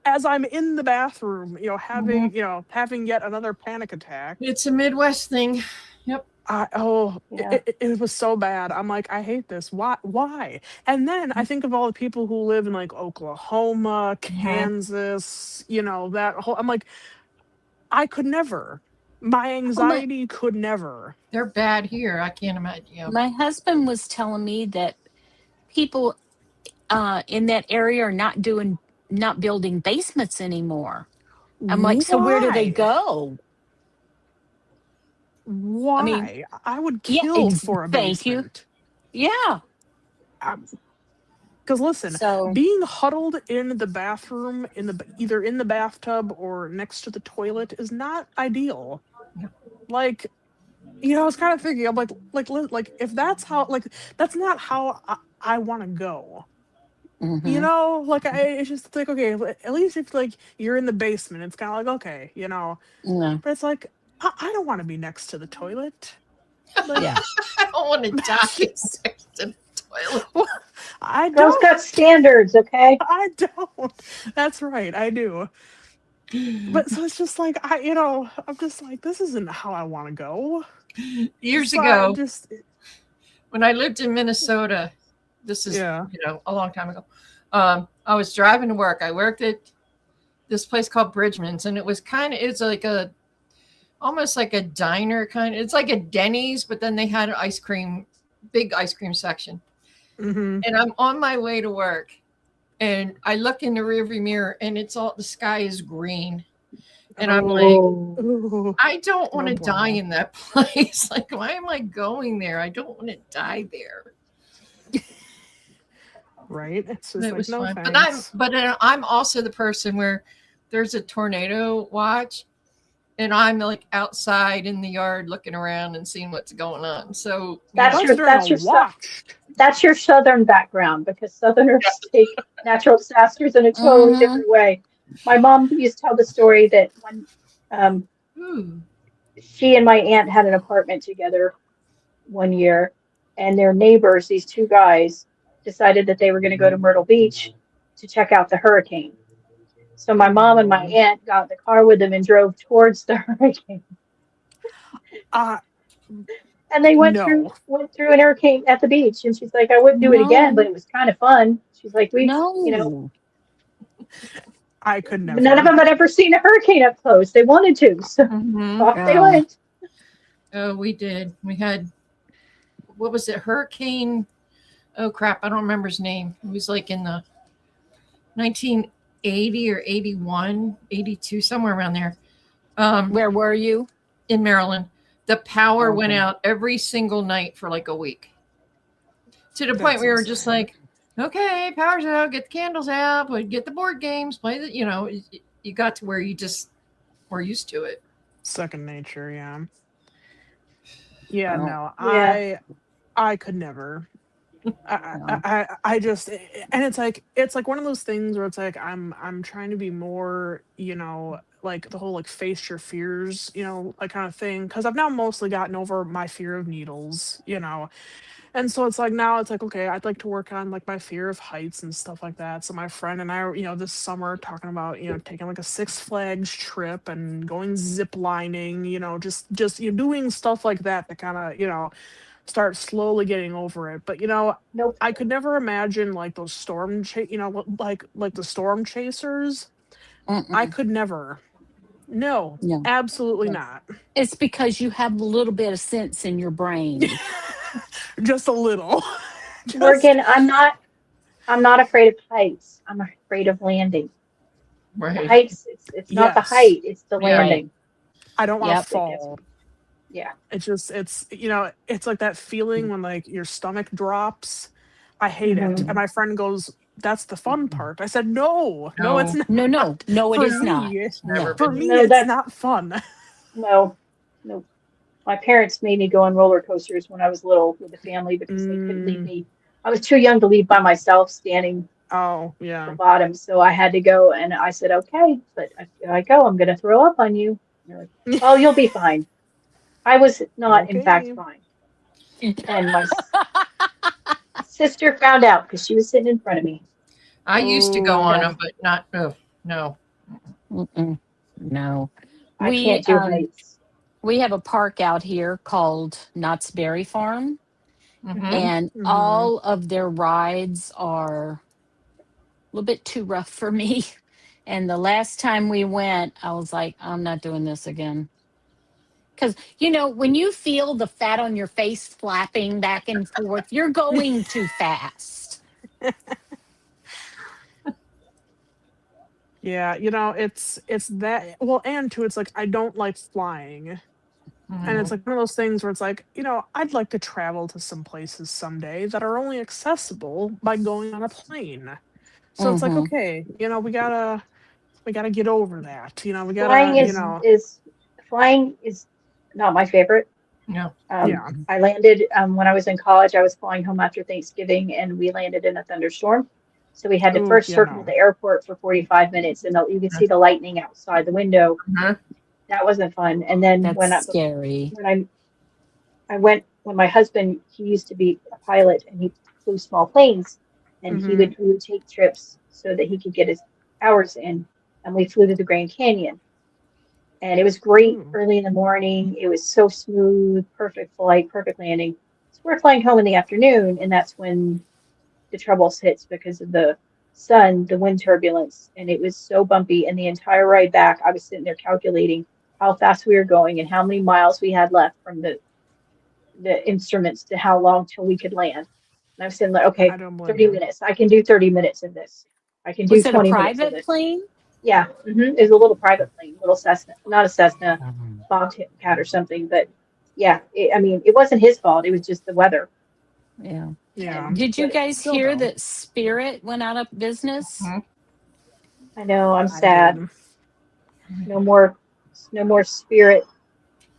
As I'm in the bathroom, having yet another panic attack. It's a Midwest thing. Yep. Yeah. It was so bad. I'm like, I hate this. Why? And then I think of all the people who live in like Oklahoma, Kansas, that whole, I'm like, I could never. My anxiety could never. They're bad here. I can't imagine. Yeah. My husband was telling me that people in that area are not building basements anymore. I'm like, so where do they Why? go? Why? I would Yeah, kill for a thank you. basement. Yeah. Because listen, So being huddled in the bathroom, either in the bathtub or next to the toilet, is not ideal. Yeah. Like, I was kind of thinking, I'm like if that's how, like, that's not how I want to go. mhm. It's just like, okay, at least if like you're in the basement, it's kind of like, okay, Yeah. but it's like, I don't want to be next to the toilet. Like, Yeah. I don't want to die next to the toilet. I Girls don't. got standards, okay? I don't. That's right. I do. But so it's just like I'm just like, this isn't how I want to go. Years So ago, just when I lived in Minnesota, this is Yeah. a long time ago. I was driving to work. I worked at this place called Bridgman's, and it's like almost like a diner kind of. It's like a Denny's, but then they had an big ice cream section. Mhm. And I'm on my way to work, and I look in the rearview mirror, and the sky is green, and I'm like, Ooh. I don't want to No die bueno. in that place. Like, why am I going there? I don't want to die there. Right? It's just It like, was no fun. thanks. But I'm also the person where there's a tornado watch, and I'm like outside in the yard looking around and seeing what's going on. So That's Unless your they're that's in your a stuff. watch. That's your Southern background because Southerners take natural disasters in a totally different way. My mom used to tell the story that when ooh, she and my aunt had an apartment together one year, and their neighbors, these two guys, decided that they were going to go to Myrtle Beach to check out the hurricane. So my mom and my aunt got in the car with them and drove towards the hurricane. And they went No. through an hurricane at the beach, and she's like, I wouldn't do it again, but it was kind of fun. She's like, No. I could never. none of them had ever seen a hurricane up close. They wanted to, so off they went. Oh, we did. We had, what was it? Hurricane. Oh crap, I don't remember his name. It was like in the 1980 or 81, 82, somewhere around there. Where were you? In Maryland. The power Okay. went out every single night for like a week. To the point That's where we were insane. just like, okay, power's out, get the candles out, but get the board games, play the, you got to where you just were used to it. Second nature, yeah. Yeah, Well, no. Yeah. I could never. I just, and it's like one of those things where it's like I'm trying to be more, like the whole like face your fears, like kind of thing, because I've now mostly gotten over my fear of needles, and so it's like now it's like, okay, I'd like to work on like my fear of heights and stuff like that. So my friend and I are, this summer talking about, taking like a Six Flags trip and going zip lining, just doing stuff like that to kind of, start slowly getting over it. But Nope. I could never imagine like those like the storm chasers. I Mm-mm. could never. No, No. absolutely No. not. It's because you have a little bit of sense in your brain. Just a little. Just Morgan, I'm not afraid of heights. I'm afraid of landing. The Right. heights, it's not the yes. height, it's the Yeah. landing I don't want to Yep. that gets me. fall. Yeah. It's it's like that feeling when like your stomach drops. I hate it. Hmm. And my friend goes, "That's the fun part." I said, "No, no, it's No, not. No, it For is not. me, it's never No. for been. me, No, it's that's not fun." no, no. My parents made me go on roller coasters when I was little with the family because they couldn't leave Mm, me. I was too young to leave by myself standing oh, at the yeah. bottom, so I had to go. And I said, "Okay, but if I go, I'm going to throw up on you." And they're like, "Oh, you'll be fine." I was not, in fact, Okay. fine. And my sister found out because she was sitting in front of me. I used to go on Yeah, them, but not. Oh, no. Mm-mm. No. I We can't do heights. we have a park out here called Knott's Berry Farm, Mm-hmm. and Mm-hmm. all of their rides are a little bit too rough for me. And the last time we went, I was like, I'm not doing this again. Because, when you feel the fat on your face flapping back and forth, you're going too fast. Yeah, it's that, well, and too, it's like I don't like flying. And it's No. like one of those things where it's like, I'd like to travel to some places someday that are only accessible by going on a plane. So it's like, Hmm. okay, we gotta get over that. We Flying gotta, Mm-hmm. is flying is not my favorite. No. yeah. I landed when I was in college. I was flying home after Thanksgiving, and we landed in a thunderstorm. So we had to Ooh, first yeah, circle no. the airport for 45 minutes, and you could see the lightning outside the window. Uh-huh. That wasn't fun. And then That's scary. when I went when my husband, he used to be a pilot and he flew small planes, and Mm-hmm. we would take trips so that he could get his hours in, and we flew to the Grand Canyon. And it was great Ooh. early in the morning. It was so smooth, perfect flight, perfect landing. So we're flying home in the afternoon, and that's when the troubles hits because of the sun, the wind turbulence, and it was so bumpy. And the entire ride back, I was sitting there calculating how fast we were going and how many miles we had left from the instruments to how long till we could land. And I was sitting there, I okay, don't blame 30 you. minutes. I can do 30 minutes of this. I can do Was it a 20 minutes of private this. plane? Yeah, it was a little private plane, little Cessna, not a Cessna, Mhm. Bobcat or something, but yeah, I mean, it wasn't his fault. It was just the weather. Yeah. Yeah. And Did you but guys Still hear though. that Spirit went out of business? Mhm. I know I'm I sad. did. No more, no more spirit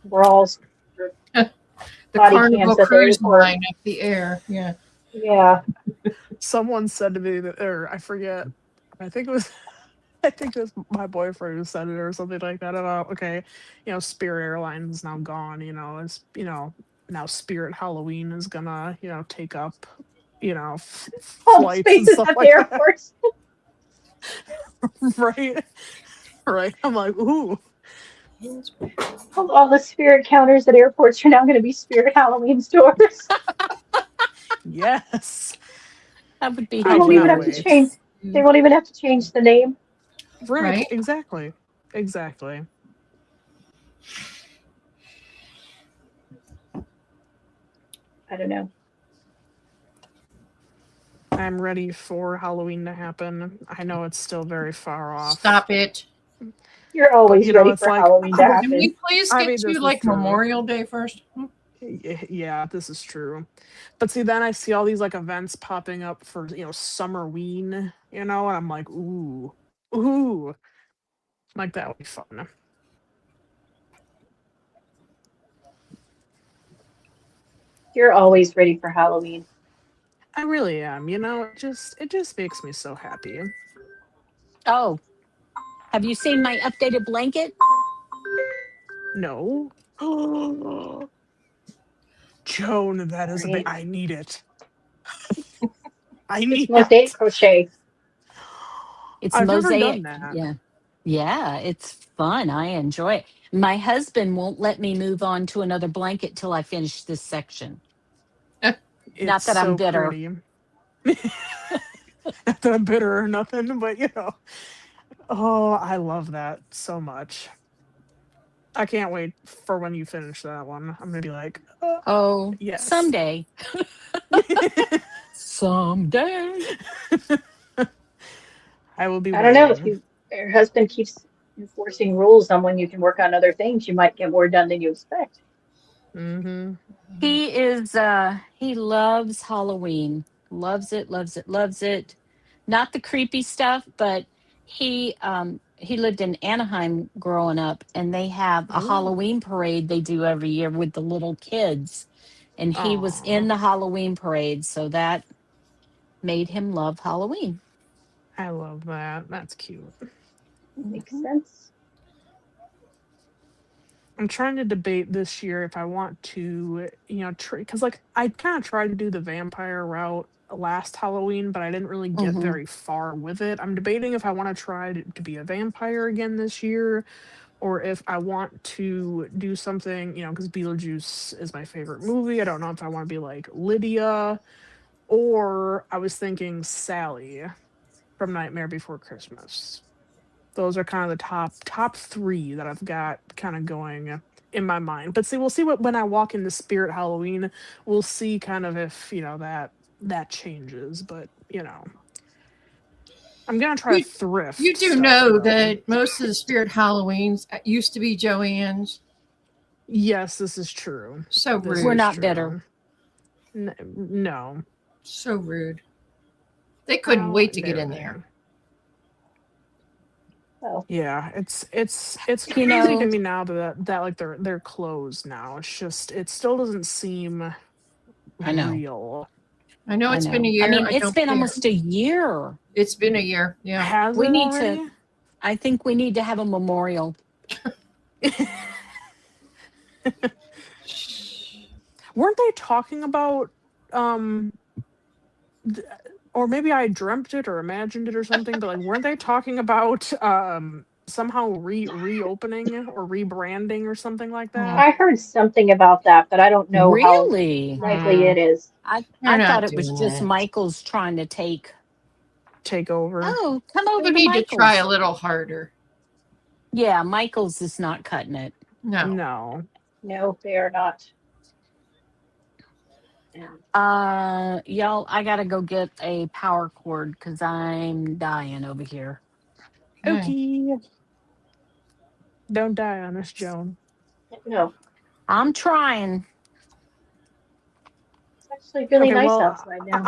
brawls or The body cams Carnival at the Cruise airport. Line up the air. Yeah. Yeah, Someone said to me that, or I forget, I think it was I think it was my boyfriend who said it or something like that about, okay, Spirit Airlines is now gone, now Spirit Halloween is gonna, take up, all the flights and spaces stuff at the like that. airports. Right. Right. I'm like, ooh, All the spirit counters at airports are now going to be spirit Halloween stores. yes. That would be They I won't even cannot have to wait. change. hilarious. They won't even have to change the name. Right. Right. Exactly. Exactly. I don't know. I'm ready for Halloween to happen. I know it's still very far off, Stop it. You're but always ready it's for like, Halloween to Can we happen. please I get mean, to this is like true. Memorial Day first? Yeah, this is true. But see, then I see all these like events popping up for, Summerween, and I'm like, ooh, like that would be fun. You're always ready for Halloween. I really am. You know, it just makes me so happy. Oh, have you seen my updated blanket? No. Joan, that is a bit. Right. I need it. I It's need mosaic it. crochet. It's I've never mosaic. done that. Yeah. Yeah, it's fun. I enjoy it. My husband won't let me move on to another blanket till I finish this section. It's Not that I'm so bitter. pretty. Not that I'm bitter or nothing, but you know. Oh, I love that so much. I can't wait for when you finish that one. I'm gonna be like, Oh, yes. someday. Someday. I will be I don't know if waiting. you your husband keeps enforcing rules on when you can work on other things, you might get more done than you expect. Mm-hmm. He loves Halloween. Loves it, loves it, loves it. Not the creepy stuff, but he lived in Anaheim growing up, and they have a Oh. Halloween parade they do every year with the little kids. And he was Aw. in the Halloween parade, so that made him love Halloween. I love that. That's cute. Makes Mhm. sense. I'm trying to debate this year if I want to, you know, because like I kind of tried to do the vampire route last Halloween, but I didn't really get Mhm. very far with it. I'm debating if I want to try to be a vampire again this year, or if I want to do something, you know, because Beetlejuice is my favorite movie. I don't know if I want to be like Lydia, or I was thinking Sally from Nightmare Before Christmas. Those are kind of the top three that I've got kind of going in my mind. But see, we'll see what when I walk into Spirit Halloween, we'll see kind of if you know that changes. But you know, I'm gonna try to You thrift you do stuff know though. that most of the Spirit Halloweens used to be Joanne's. Yes, this is true. So This We're rude. is not bitter. true. No. So rude. They couldn't How wait to get dare in they? there. Oh, Yeah, it's You crazy to know, me now that like they're closed now. It's just it still doesn't seem I know. real. I know I it's been a know. I year. mean, I it's don't been care. almost a year. It's been a year. Yeah. Has We it need to already? I think we need to have a memorial. Weren't they talking about um th- or maybe I dreamt it or imagined it or something, but like weren't they talking about somehow reopening or rebranding or something like Mm, that? I heard something about that, but I don't know how Really? likely mm. it is. I They're thought not it was doing just that. Michael's trying to take. Take over. Oh, come over You to need to try a Michael's. little harder. Yeah, Michael's is not cutting it. No. No. No, they are not. And Y'all, I gotta go get a power cord because I'm dying over here. Okay. Okay. Don't die on us, Joan. no, I'm trying. it's actually really Okay, nice well, outside I- now.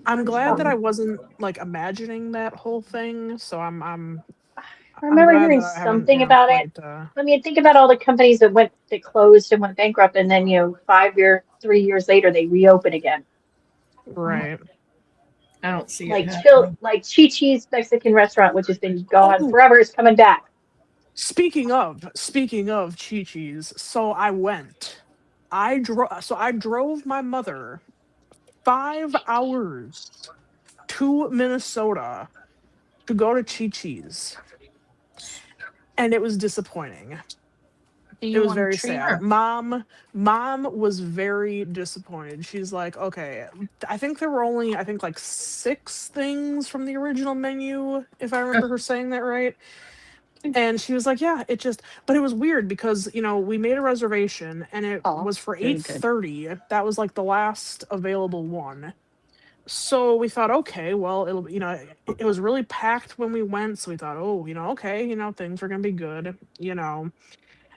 I'm Sun's glad that I shining. wasn't like imagining that whole thing. So I I'm remember glad hearing that I haven't, you something know, about it. quite I mean, think about all the companies that closed and went bankrupt, and then 3 years later they reopen again. right. I don't see it happening. Like Chi Chi's Mexican restaurant, which has been gone Oh, forever, is coming back. speaking of Chi-Chi's, so I drove my mother 5 hours to Minnesota to go to Chi-Chi's, and it was disappointing. Do It you was want a very treat? sad. Sure. Mom was very disappointed. She's like, okay, I think there were only, I think like 6 things from the original menu, if I remember her saying that right. And she was like, yeah, but it was weird because, you know, we made a reservation and it Oh, was for very good. 8:30. That was like the last available one. So we thought, okay, well, it'll, you know, it was really packed when we went. So we thought, oh, you know, okay, you know, things are going to be good, you know.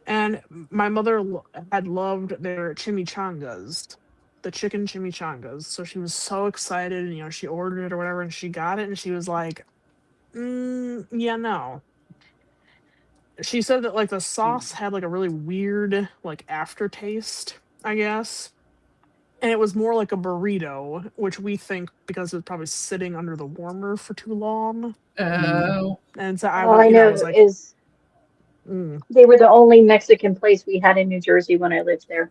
And my mother had loved their chimichangas, the chicken chimichangas. So she was so excited, and you know, she ordered it or whatever, and she got it, and she was like, yeah, no. She said that like the sauce had like a really weird like aftertaste, I guess. and it was more like a burrito, which we think because it was probably sitting under the warmer for too long. Oh, And so I All was, I you know, I know was like, is mm. they were the only Mexican place we had in New Jersey when I lived there.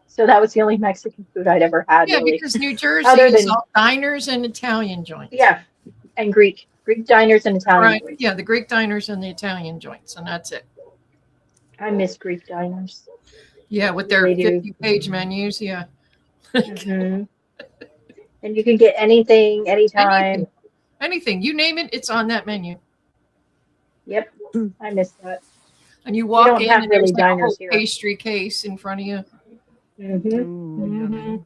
So that was the only Mexican food I'd ever had, yeah, really. because New Jersey Other is than, all diners and Italian joints. yeah, and Greek diners and Italian Right. joints. Yeah, the Greek diners and the Italian joints, and that's it. I miss Greek diners. Yeah, with their Really do. 50-page menus. Yeah. Hmm. And you can get anything, anytime. Anything. Anything. You name it, it's on that menu. Yep, I miss that. And you We walk don't in have and really there's like a whole diners here. pastry case in front of you. Hmm. Ooh, yummy.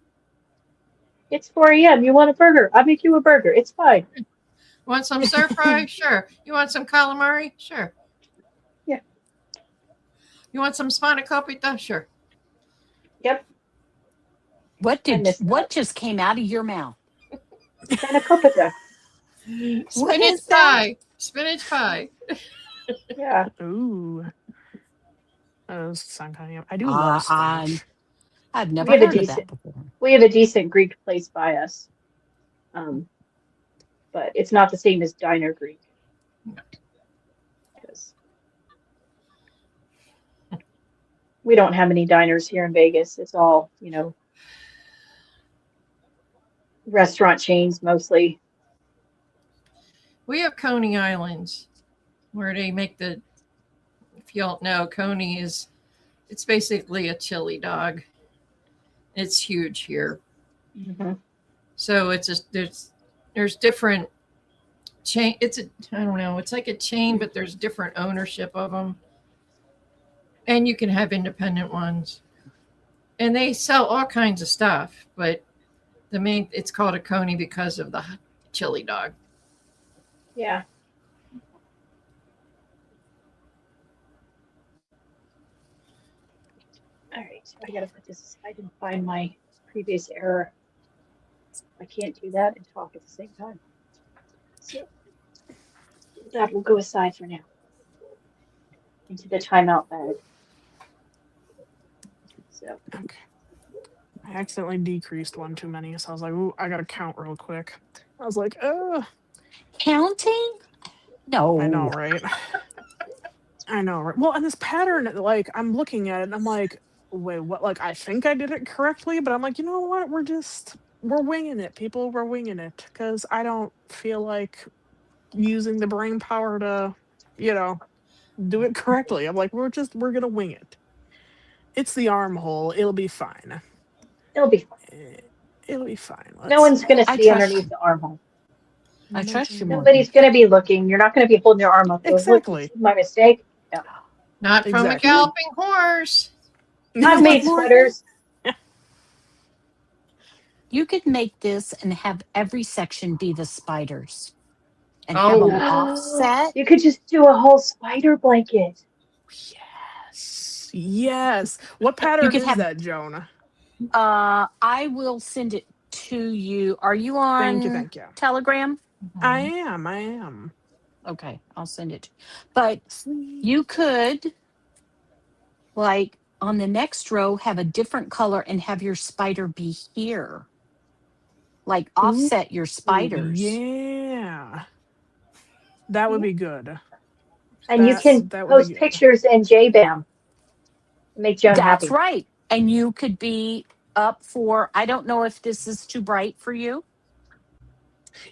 It's 4 a.m. You want a burger? I'll make you a burger. It's fine. Want some stir fry? Sure. You want some calamari? Sure. Yeah. You want some spanakopita? Sure. Yep, What miss that. just came out of your mouth? Panakopita. What Spinach is that? pie. Spinach pie. Yeah. Ooh. That does sound kind of yum. I do love spinach. I've never We have a heard of decent- that before. We have a decent Greek place by us. But it's not the same as Diner Greek. No. 'Cause we don't have any diners here in Vegas. It's all, restaurant chains mostly. We have Coney Islands where they make if you don't know, Coney it's basically a chili dog. It's huge here. Mm-hmm. So it's just, there's different chain. I don't know. It's like a chain, but there's different ownership of them. And you can have independent ones. And they sell all kinds of stuff, but it's called a Coney because of the chili dog. Yeah. All right, so I gotta put this. I didn't find my previous error. I can't do that and talk at the same time. So that will go aside for now. Into the timeout bag. So Okay. I accidentally decreased one too many, so I was like, ooh, I gotta count real quick. I was like, Counting? No. I know, right? I know, right? Well, and this pattern, like, I'm looking at it and I'm like, wait, what? Like, I think I did it correctly, but I'm like, you know what? We're winging it, people. We're winging it because I don't feel like using the brain power to, do it correctly. I'm like, we're gonna wing it. It's the armhole. It'll be fine. it'll be fine. It'll be fine. No one's gonna I see trust- underneath the armhole. I trust you more. Nobody's gonna be looking. You're not gonna be holding your arm up. Go, Exactly. "Look, my mistake." Not from a Exactly. galloping horse. I've made Morgan? sweaters. You could make this and have every section be the spiders. And Oh. have them offset. You could just do a whole spider blanket. Yes. What pattern could is have- that, Joan? I will send it to you. Are you on Thank you. Telegram? I am. Okay, I'll send it. But you could, like, on the next row, have a different color and have your spider be here. Like, offset your spiders. Yeah. That would be good. And you can that would be post good. pictures in JBam. Make Joan That's happy. right. And you could be up for, I don't know if this is too bright for you.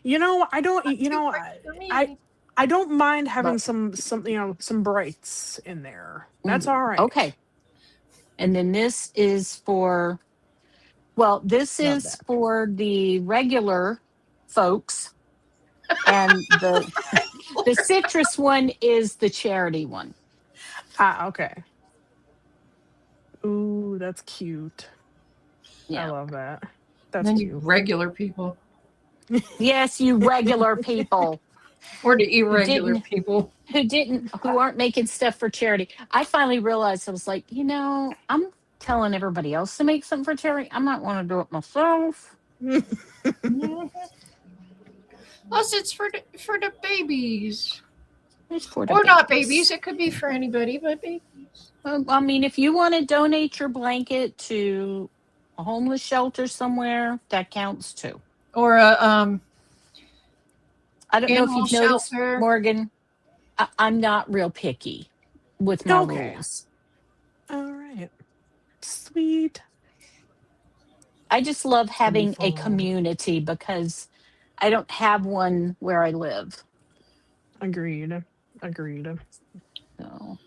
I don't. For me. I don't mind having But- some brights in there. That's all right. Okay. And then this is for, this Love is that. for the regular folks. And the citrus one is the charity one. Okay. Ooh, that's cute. I Yeah. love that. And That's then cute. you regular people Yes, you regular people or the irregular didn't- people. who aren't making stuff for charity. I finally realized, I was like, I'm telling everybody else to make something for charity. I might want to do it myself. Plus, it's for the babies, It's for the or not babies. It could be for anybody, but babies. I mean, if you want to donate your blanket to a homeless shelter somewhere, that counts too. Or a I don't know if animal you've noticed, shelter. Morgan, I'm not real picky with my Okay. rules. All right. Sweet. I just love It's gonna be having a fun. community because I don't have one where I live. Agreed. Agreed. So,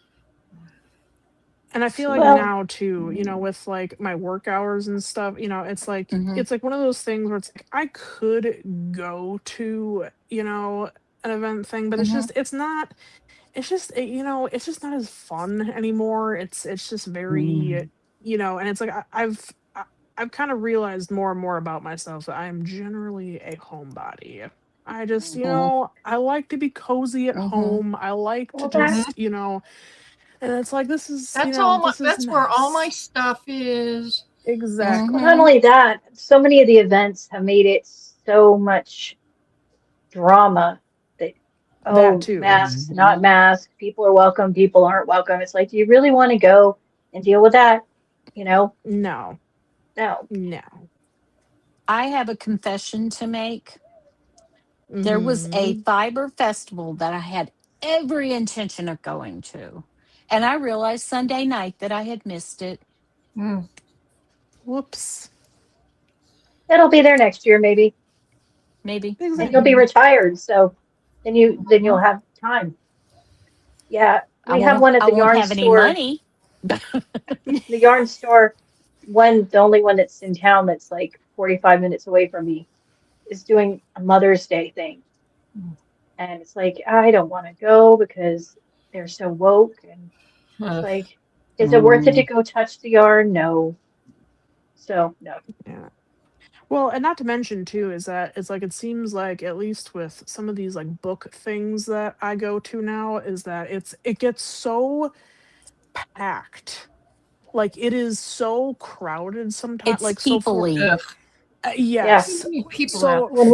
And I feel like Well, now too, with like my work hours and stuff, mhm, it's like one of those things where it's like I could go to, an event thing, but mhm, it's just not as fun anymore. It's just very, mm, and it's like I've kind of realized more and more about myself that I am generally a homebody. I just, mhm, I like to be cozy at mhm, home. I like to well, that just, and it's like this is That's where all my nice. stuff is. well, Exactly. not mhm. only that, so many of the events have made it so much drama that, That oh, too. masks, Mhm. not masks, people are welcome, people aren't welcome. It's like, do you really want to go and deal with that? You know, No. no. No. I have a confession to make. There was a Mhm. fiber festival that I had every intention of going to. And I realized Sunday night that I had missed it. Mm. Whoops. It'll be there next year, maybe, Maybe. and you'll be Exactly. retired, so then you'll Mhm. have time. Yeah, we have one at I the won't yarn have any store. money. The yarn store, the only one that's in town that's like 45 minutes away from me, is doing a Mother's Day thing. And it's like, I don't want to go because they're so woke. And it's Ugh. like, is it worth it to Mm, go touch the yarn? No. So, no. Yeah. Well, and not to mention too is that it's like it seems like at least with some of these like book things that I go to now is that it gets so packed. Like it is so crowded sometimes. it's Like so for peoply. Ugh. Yeah. yes. Too many people out. So When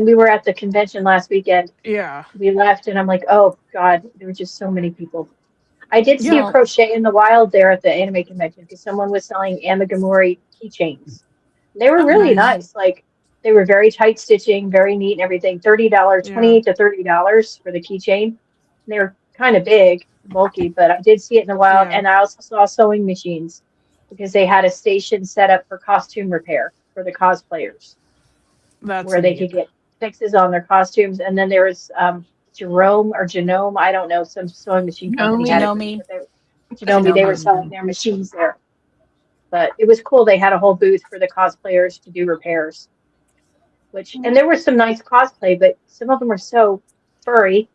we were at the convention last weekend, yeah. we left and I'm like, oh God, there were just so many people. I did see a Yeah. Well, crochet in the wild there at the anime convention because someone was selling Amigurumi keychains. They were Oh, really nice. nice. Like they were very tight stitching, very neat and everything. $30, Yeah. 28 to $30 for the keychain. They were kind of big, bulky, but I did see it in the wild. Yeah. And I also saw sewing machines because they had a station set up for costume repair for the cosplayers That's where they could neat. get fixes on their costumes. And then there was Jerome or Genome, I don't know, some sewing machine company had Nomi. a booth, Janome, but they were Janome. selling their machines there. But it was cool. They had a whole booth for the cosplayers to do repairs, and there was some nice cosplay, but some of them were so furry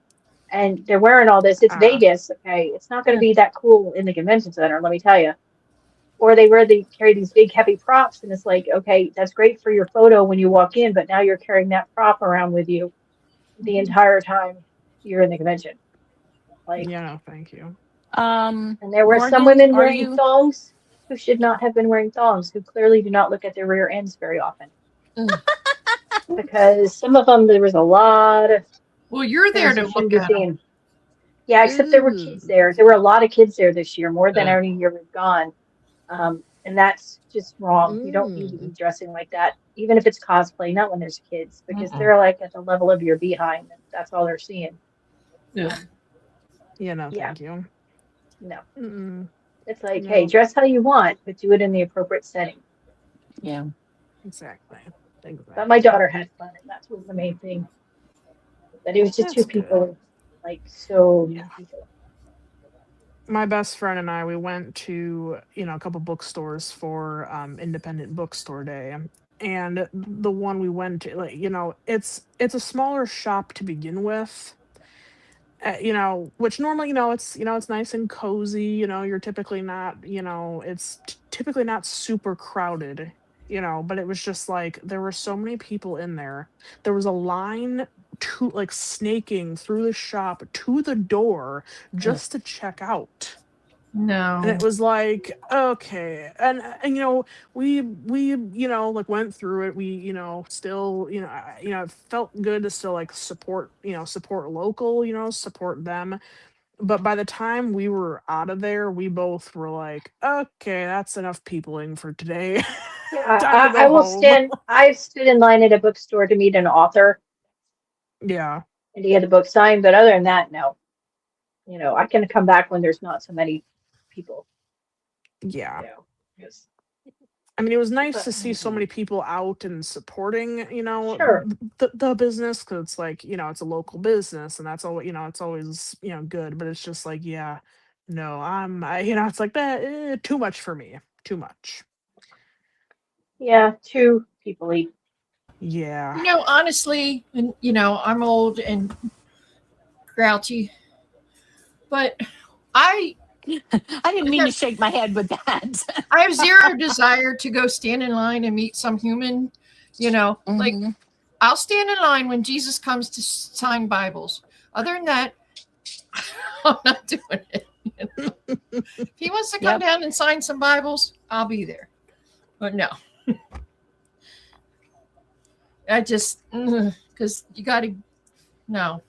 and they're wearing all this. It's Ah. Vegas, okay? It's not going to Ugh. be that cool in the convention center, let me tell you. Or they carry these big heavy props, and it's like, okay, that's great for your photo when you walk in, but now you're carrying that prop around with you the entire time you're in the convention. Like, Yeah, no, thank you. and there were some Morgan, women are wearing you? thongs who should not have been wearing thongs, who clearly do not look at their rear ends very often. Ugh. Because some of them, there was a lot of Well, you're there things to you shouldn't look be at them. seeing. Yeah, except there were kids Ooh. there. There were a lot of kids there this year, more than Ugh. any year we've gone. And that's just wrong. You don't need to be Mm. dressing like that, even if it's cosplay, not when there's kids, because Mm-mm. they're like at the level of your behind, and that's all they're seeing. Ugh. Um, Yeah, no, yeah, thank you. no. Mm-mm. It's like, hey, No, dress how you want, but do it in the appropriate setting. Yeah. exactly. But my Exactly. daughter had fun, and that's was the main thing. But it was just two That's good. people, like so Yeah. many people. My best friend and I, we went to, a couple bookstores for independent bookstore day. And the one we went to, like, it's a smaller shop to begin with. Which normally, it's nice and cozy, you're typically not, it's typically not super crowded, but it was just like there were so many people in there. There was a line to like snaking through the shop to the door Ugh. just to check out. And it No. was like, okay. And we, like went through it. We, still, it felt good to still like support local, support them. But by the time we were out of there, we both were like, okay, that's enough peopling for today. Yeah, Time to I go will home. stand. I've stood in line at a bookstore to meet an author Yeah. and to get a book signed, but other than that, no. I can come back when there's not so many people. Yeah. 'Cause- I mean, it was nice but to see so many people out and supporting, sure, the business, because it's like, it's a local business, and that's all, it's always, good. But it's just like, yeah, no, it's like that, too much for me, too much. yeah, two people eat. Yeah. Honestly, and I'm old and grouchy, but I I didn't mean to shake my head with that. I have zero desire to go stand in line and meet some human. Like Mhm. I'll stand in line when Jesus comes to sign Bibles. Other than that, I'm not doing it. If he wants to come Yep. down and sign some Bibles, I'll be there. But no, I just because you got to no.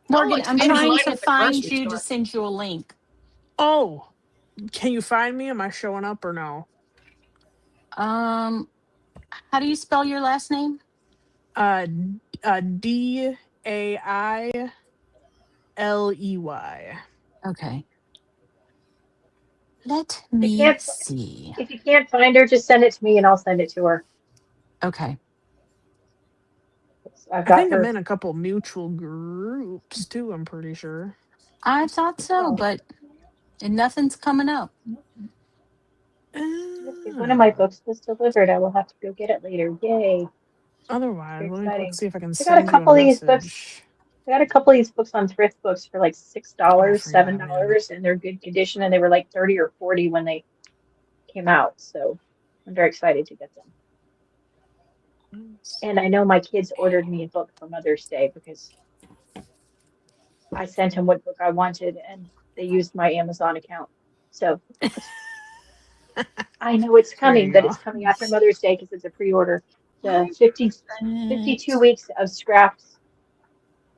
Morgan, like I'm stand in trying line to at the find grocery you to store. send you a link. Oh, can you find me? Am I showing up or no? How do you spell your last name? DAILEY. Okay. Let If you me can't, see. if you can't find her, just send it to me and I'll send it to her. Okay. I've I got think I'm her. in a couple mutual groups too, I'm pretty sure. I thought so, Oh, but nothing's coming up. if one of my books was delivered, I will have to go get it later. Yay. Otherwise, Very let's exciting. see if I can I got a send you a couple of these books. message. I got a couple of these books on Thrift Books for like $6, Oh, I forgot, man. $7, and they're good condition, and they were like 30 or 40 when they came out. So I'm very excited to get them. And I know my kids ordered me a book for Mother's Day because I sent them what book I wanted, and they used my Amazon account. So I know it's There coming, you but go. it's coming after Mother's Day because it's a pre-order. The What? 52 weeks of scraps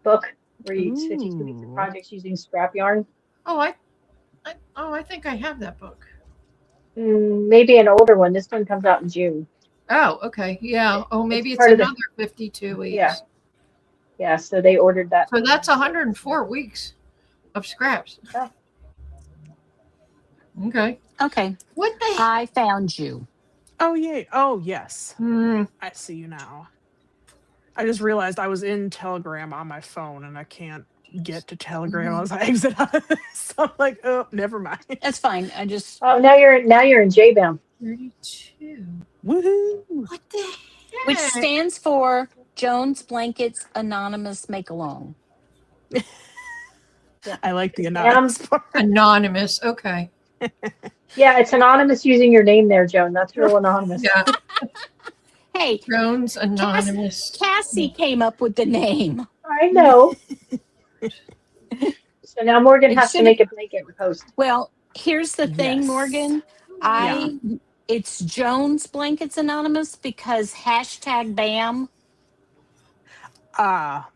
book where it's 52 weeks of Ooh. projects using scrap yarn. Oh, I think I have that book. Maybe an older one. This one comes out in June. Oh, okay. Yeah. Oh, maybe it's part of the- another 52 weeks. Yeah. Yeah, so they ordered that. So that's 104 weeks of scraps. Yeah. Okay. Okay. What the heck? I found you. Oh, yay. Oh, yes. Hmm. I see you now. I just realized I was in Telegram on my phone and I can't get to Telegram as I exit out of this. So I'm like, oh, never mind. That's fine. I just Oh, now you're in JBound. 32. Woohoo. What the heck? which stands for Jones Blankets Anonymous Make Along. I like the anonymous part. Anonymous. Okay. Yeah, it's anonymous using your name there, Joan. That's real anonymous. Yeah. Hey, Jones Anonymous. Cassie came up with the name. I know. So now Morgan It has to should've- make a blanket post. Well, here's the thing, Yes. Morgan. It's Jones Blankets Anonymous because hashtag BAM. Ah.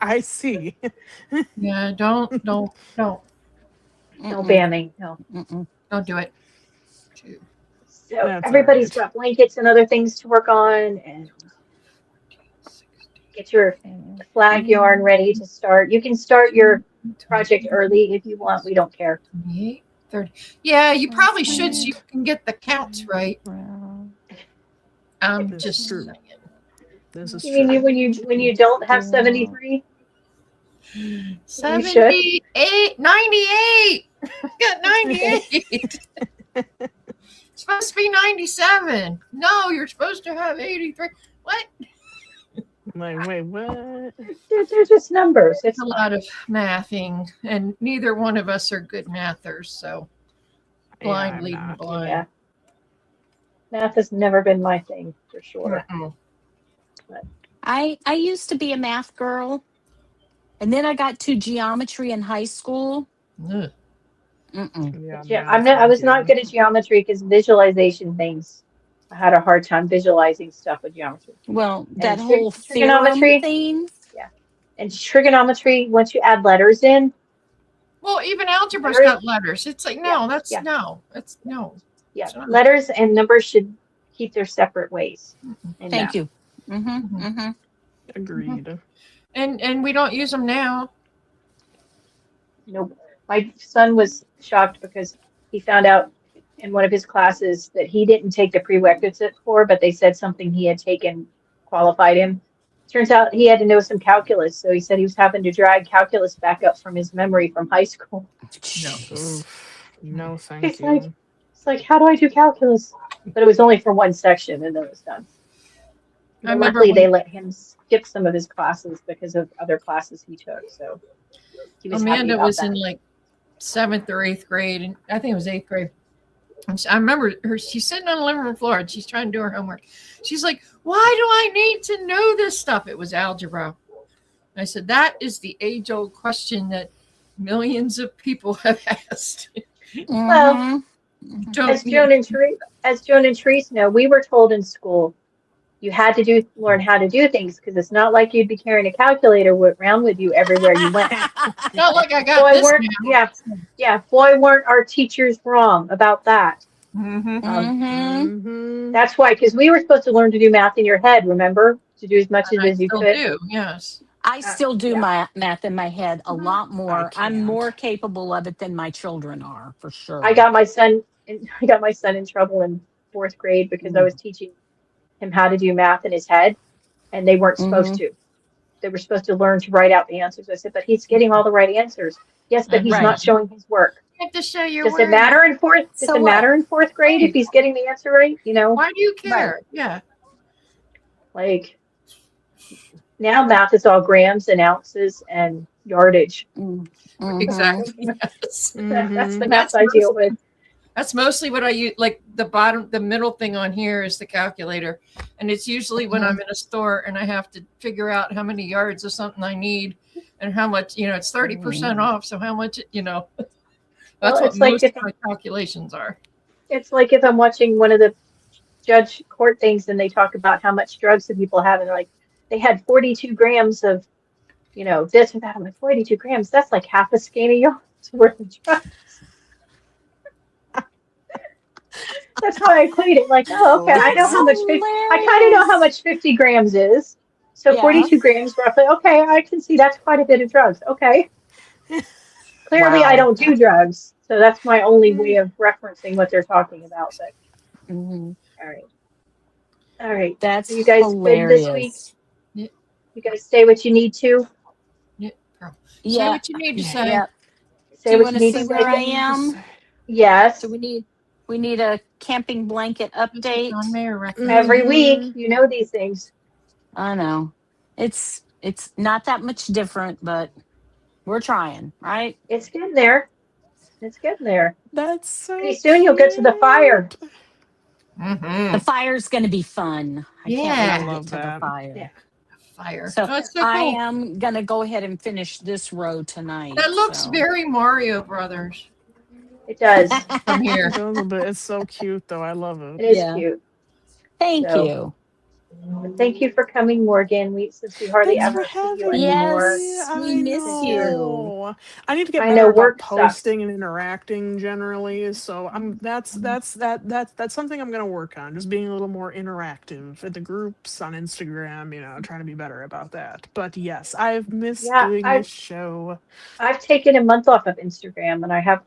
I see. Yeah. Don't. No Mm-mm, bamming. No. mm-mm. Don't do it. Two. So That's everybody's all right. got blankets and other things to work on, and get your flag yarn ready to start. You can start your project early if you want. We don't care. 28, 30. Yeah, you probably should so you can get the counts right. This is Just true. saying. This is You mean true. when you don't have 73? 78, 98. Got 98. Supposed to be 97. No, you're supposed to have 83. What? Like, wait, what? They're just numbers. It's a lot of mathing, and neither one of us are good mathers, so blind I'm leading not. blind. Yeah. Math has never been my thing for sure. Mm-mm. I used to be a math girl, and then I got to geometry in high school. Ugh. Mm-mm. Yeah, I was not good at geometry because visualization things. I had a hard time visualizing stuff with geometry. Well, And that whole theorem trigonometry? thing. And trigonometry, once you add letters in, Well, even algebra's Very- got letters. It's like, no, that's yeah. no. It's no. yeah, It's not. letters and numbers should keep their separate ways. in Thank math. you. Mm-hmm, mm-hmm. Agreed. And we don't use them now. Nope. My son was shocked because he found out in one of his classes that he didn't take the prerequisite for, but they said something he had taken qualified him. Turns out he had to know some calculus, so he said he was having to drag calculus back up from his memory from high school. Jeez. Oof. No, thank It's you. like- It's like, how do I do calculus? But it was only for one section, and then it was done. I remember Luckily, they when let him skip some of his classes because of other classes he took. So he was happy Amanda about was that. in like 7th or 8th grade, and I think it was 8th grade. And I remember her. She's sitting on the living room floor, and she's trying to do her homework. She's like, "Why do I need to know this stuff?" It was algebra. And I said, "That is the age-old question that millions of people have asked." Mhm. Don't As Joan and Therese know, we were told in school you had to learn how to do things because it's not like you'd be carrying a calculator around with you everywhere you went. not like I got Boy, this weren't boy, weren't our teachers wrong about that. Mm-hmm. Mhm. Mhm. That's why, because we were supposed to learn to do math in your head. Remember, to do as much I as you still could. do. Yes. I still do yeah. my math in my head a lot more. I'm can't. more capable of it than my children are, for sure. I got my son in trouble in 4th grade because I was teaching him how to do math in his head, and they weren't supposed to. They were supposed to learn to write out the answers. I said, but he's getting all the right answers. Yes, but he's Right. not showing his work. You have to show your Does it work. matter in fourth? Does So it what? matter in 4th grade if he's getting the answer right? You know, Why do you care? Yeah. like now math is all grams and ounces and yardage. Mhm. Exactly. Yes. That's the Mhm. math I deal with. That's mostly what I use. Like the middle thing on here is the calculator. And it's usually when I'm in a store and I have to figure out how many yards of something I need and how much, it's 30% off. So how much, that's what it's like most if- of my calculations are. It's like if I'm watching one of the judge court things and they talk about how much drugs the people have, and they're like, they had 42 grams of, this or that. I'm like, 42 grams? That's like half a skein of yards worth of drugs. That's how I equate it. Like, oh, okay, I know That's how much. I kind of know how much 50 grams is. So Yeah. 42 grams roughly. Okay, I can see that's quite a bit of drugs. Okay. Clearly, Wow. I don't do drugs, so that's my only way of referencing what they're talking about. But Mhm. all right. That's You guys good this hilarious. week? You guys say what you need to. Say Yeah. what you need to say. Yeah. Say Do you what want you to need see to where I say. am? Yes. Do we need a camping blanket update? John Mayer recommends. Every Mhm. week, you know these things. I know. It's not that much different, but we're trying, right? It's getting there. It's getting there. That's so Pretty soon you'll get to the fire. cute. Mhm. The fire's going to be fun. I Yeah. can't wait I to love get to the that. fire. Yeah. Fire. So, Oh, it's so I cool. am going to go ahead and finish this row tonight. That looks so. very Mario Brothers It does. from here. It does a bit. It's so cute, though. I love It it. is Yeah. cute. Thank So- you. But thank you for coming, Morgan. Since we hardly Thanks ever for see you having anymore. Yes, me. we miss you. know. I need to get I better know about work sucks. posting and interacting generally. So that's something I'm gonna work on. Just being a little more interactive in the groups on Instagram. Trying to be better about that. But yes, I've missed Yeah, doing this show. I've taken a month off of Instagram, and I have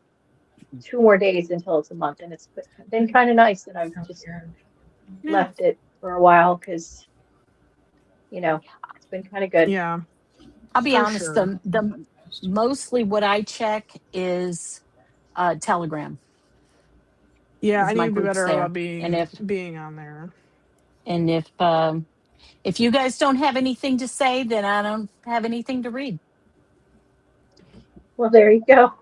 2 more days until it's a month, and it's been kind of nice that I've just left it for a while because, it's been kind of good. Yeah. I'll be For honest, sure. the mostly what I check is Telegram. Yeah, Is I my need to be groups better there. about being And being on there. And if you guys don't have anything to say, then I don't have anything to read. Well, there you go.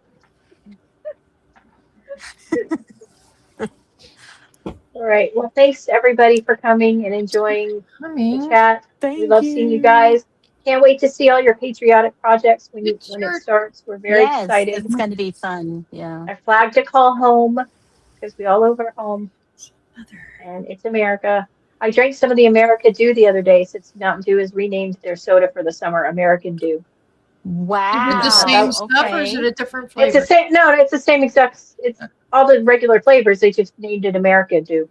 All right. Well, thanks everybody for coming and enjoying I the mean, chat. Thank We love you. seeing you guys. Can't wait to see all your patriotic projects when it Sure. starts. We're very Yes, excited. it's going to be fun. Yeah. I flagged a call home because we all love our home, and it's America. I drank some of the America Dew the other day since Mountain Dew has renamed their soda for the summer American Dew. Wow. Is it the Wow. same stuff or is Okay. it a different It's flavor? the same. No, it's the same exact. It's all the regular flavors. They just named it America Dew.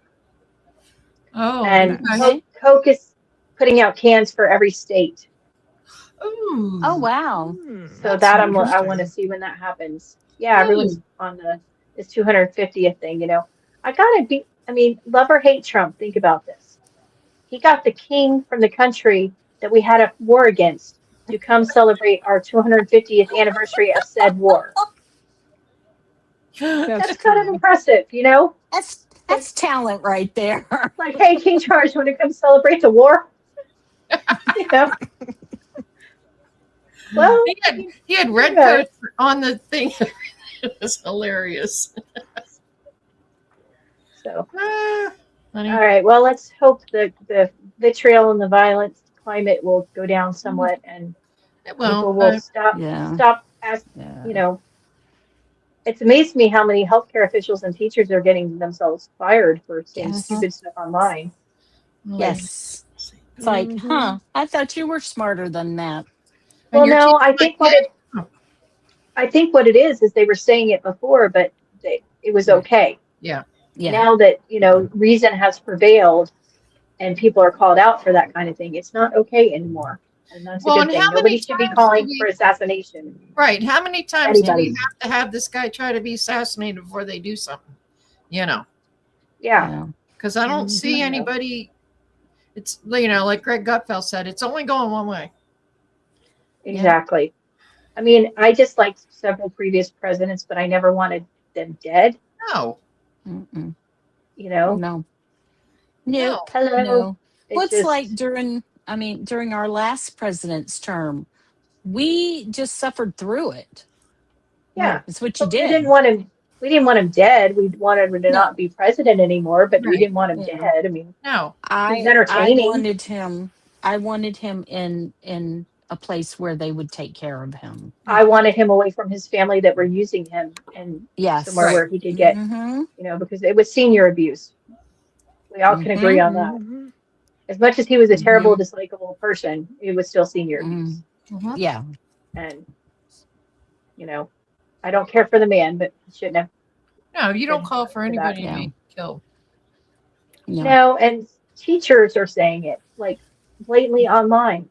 Oh, And okay. Okay. Coke is putting out cans for every state. Ooh. Oh wow. So That's that I interesting. want to see when that happens. Yeah, everyone's on this 250th thing. You know, I gotta be. I mean, love or hate Trump. Think about this. He got the king from the country that we had a war against to come celebrate our 250th anniversary of said war. That's That's kind of true. impressive, you know? That's talent right there. Like, hey, King Charles, want to come celebrate the war? You know? Well, He had red Yeah. coats on the thing. It was hilarious. so. Honey. All right. Well, let's hope the vitriol and the violence climate will go down somewhat, and Well, people will stop Yeah. as Yeah. you know. It's amazed me how many healthcare officials and teachers are getting themselves fired for saying Yes. stupid stuff online. Yes. It's like, Mhm. huh? I thought you were smarter than that. And Well, your no, teacher I think what it is they were saying it before, but it was Yeah. okay. Yeah. Yeah. Now that reason has prevailed, and people are called out for that kind of thing, it's not okay anymore, and that's Well, a and good how thing. Nobody many should be times do calling we- for assassination. Right. How many times do Anybody. we have to have this guy try to be assassinated before they do something? You know, Yeah. because I don't see Mhm. anybody. It's like Greg Gutfeld said, it's only going one way. Exactly. I mean, I disliked several previous presidents, but I never wanted them dead. No. Mm-mm. You know. No. No. Nope. Hello. No. It's What's just, like during our last president's term, we just suffered through it. yeah. It's what you But we did. didn't want him. We didn't want him dead. We wanted him to No. not be president anymore, but we Right. didn't want him Yeah. dead. I mean, No. he's I entertaining. wanted him in a place where they would take care of him. I wanted him away from his family that were using him, and Yes. somewhere Right. where he could get, Mhm. because it was senior abuse. We all can agree on that. Mhm. As much as he was a terrible, Mhm. dislikable person, it was still senior abuse. Mhm. Yeah. And, I don't care for the man, but he shouldn't have. No, you don't Been call for for that. anybody to Yeah. be killed. No. No, and teachers are saying it, like, blatantly online.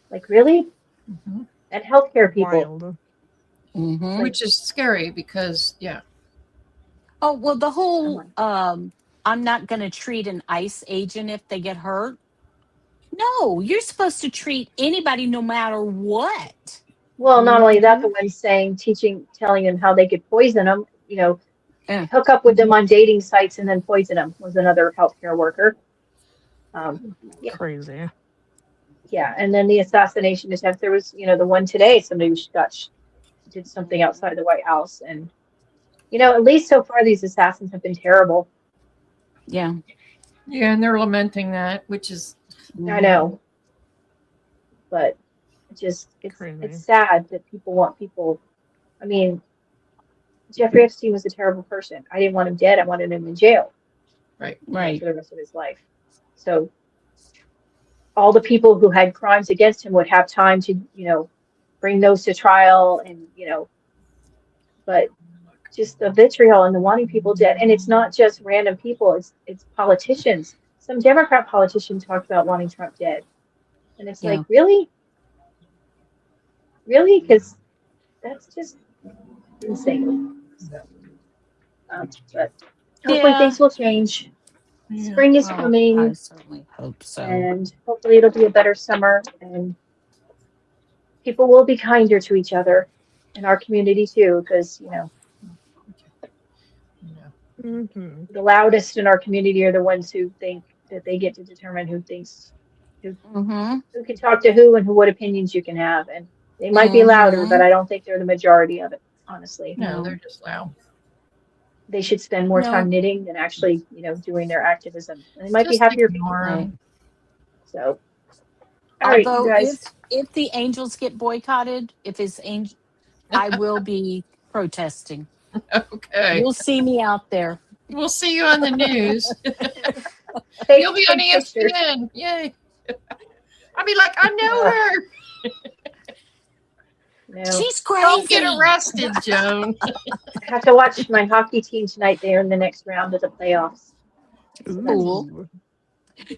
Like, really? Mhm. And healthcare people. Wild. Mhm. Which is scary because, Oh, well, the whole I'm not going to treat an ICE agent if they get hurt. No, you're supposed to treat anybody no matter what. Well, not only that, Mhm. the ones telling them how they could poison them, Yeah. hook up with them on dating sites and then poison them was another healthcare worker. Yeah. Crazy. Yeah. And then the assassination attempt, there was, the one today, somebody did something outside the White House. And, at least so far, these assassins have been terrible. Yeah. and they're lamenting that, which is I know. But it's Crazy. sad that people want people. I mean, Jeffrey Epstein was a terrible person. I didn't want him dead. I wanted him in jail. right. Right. For the rest of his life. So all the people who had crimes against him would have time to, bring those to trial and, but just the vitriol and the wanting people dead. And it's not just random people, it's politicians. Some Democrat politician talked about wanting Trump dead. And it's Yeah. like, really? Really? Because that's just insane. So, but hopefully Yeah. things will change. Yeah. Spring is Oh, coming. I certainly hope so. And hopefully it'll be a better summer, and people will be kinder to each other in our community too, because Mhm. the loudest in our community are the ones who think that they get to determine who Mm-hmm. can talk to who and what opinions you can have, and they might be louder, but I don't think they're the majority of it, honestly. No, they're just loud. They should spend more No. time knitting than actually doing their activism, and they might be Just happier ignore people. 'em. Right. So all right, you Although guys. if the Angels get boycotted, I will be protesting. Okay. You'll see me out there. We'll see you on the news. Fake You'll be on pictures. ESPN. Yay. I'll be like, I know her. No. She's Don't crazy. get arrested, Joan. I have to watch my hockey team tonight. They're in the next round of the playoffs. Cool. Ooh.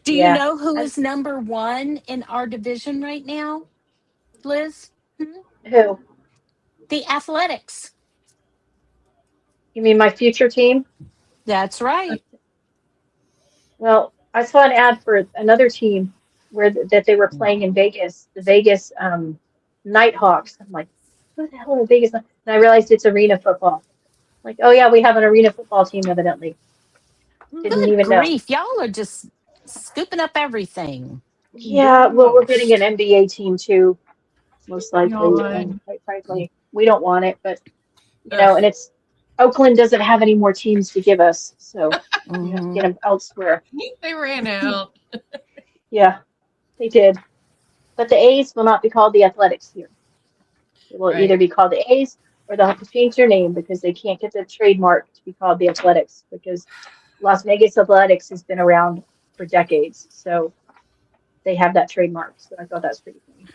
Do Yeah. you know who is number one in our division right now, Liz? Who? The Athletics. You mean my future team? That's right. Well, I saw an ad for another team where that they were playing in Vegas, the Vegas Nighthawks. I'm like, who the hell are Vegas? And I realized it's arena football. Like, oh yeah, we have an arena football team evidently. Didn't Good even know. grief. Y'all are just scooping up everything. Yeah, Good well, we're most. getting an NBA team too, most likely. God. And quite frankly, we don't want it, but you Ugh. know, and it's Oakland doesn't have any more teams to give us, so we have to Mhm. get them elsewhere. They ran out. Yeah, they did. But the A's will not be called the Athletics here. It will Right. either be called the A's or they'll have to change their name because they can't get the trademark to be called the Athletics because Las Vegas Athletics has been around for decades. So they have that trademark. So I thought that was pretty funny.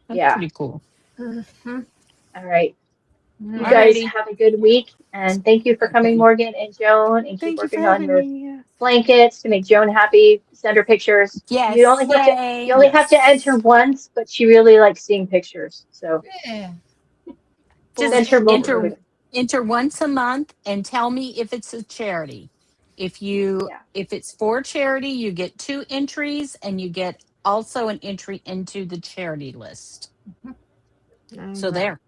That's Yeah. pretty cool. Mhm. All right. You All guys Alrighty. have a good week. And thank you for coming, Okay. Morgan and Joan, and keep Thank you for working on having your me. blankets to make Joan happy. Send her pictures. Yes. You only have to Yay. you only have to Yes. enter once, but she really likes seeing pictures. So Yeah. Just send her more. enter once a month and tell me if it's a charity. If Yeah. it's for charity, you get 2 entries and you get also an entry into the charity list. So Alright. there.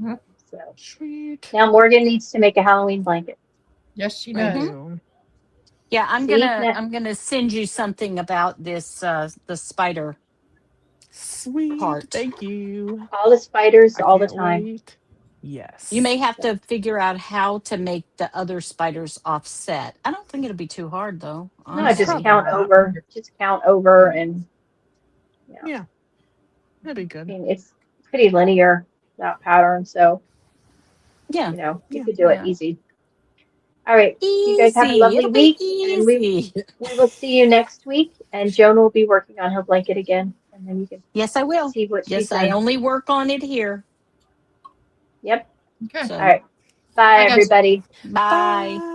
Mhm. So Sweet. now Morgan needs to make a Halloween blanket. Yes, she I does. do. Yeah, I'm See? gonna send you something about this the spider Sweet. part. Thank you. All the spiders I all the can't time. wait. Yes. You may have to figure out how to make the other spiders offset. I don't think it'll be too hard though, No, just honestly. count not. over. Just count over and yeah. Yeah. That'd be I good. mean it's pretty linear, that pattern, so Yeah. you know, you Yeah. could do it Yeah. easy. All right. You guys have a Easy. lovely It'll be week and easy. we will see you next week and Joan will be working on her blanket again and then you can Yes, I will. see what she's Yes, I done. only work on it here. Yep. Okay. So All right. Bye Bye, guys. everybody. bye. Bye.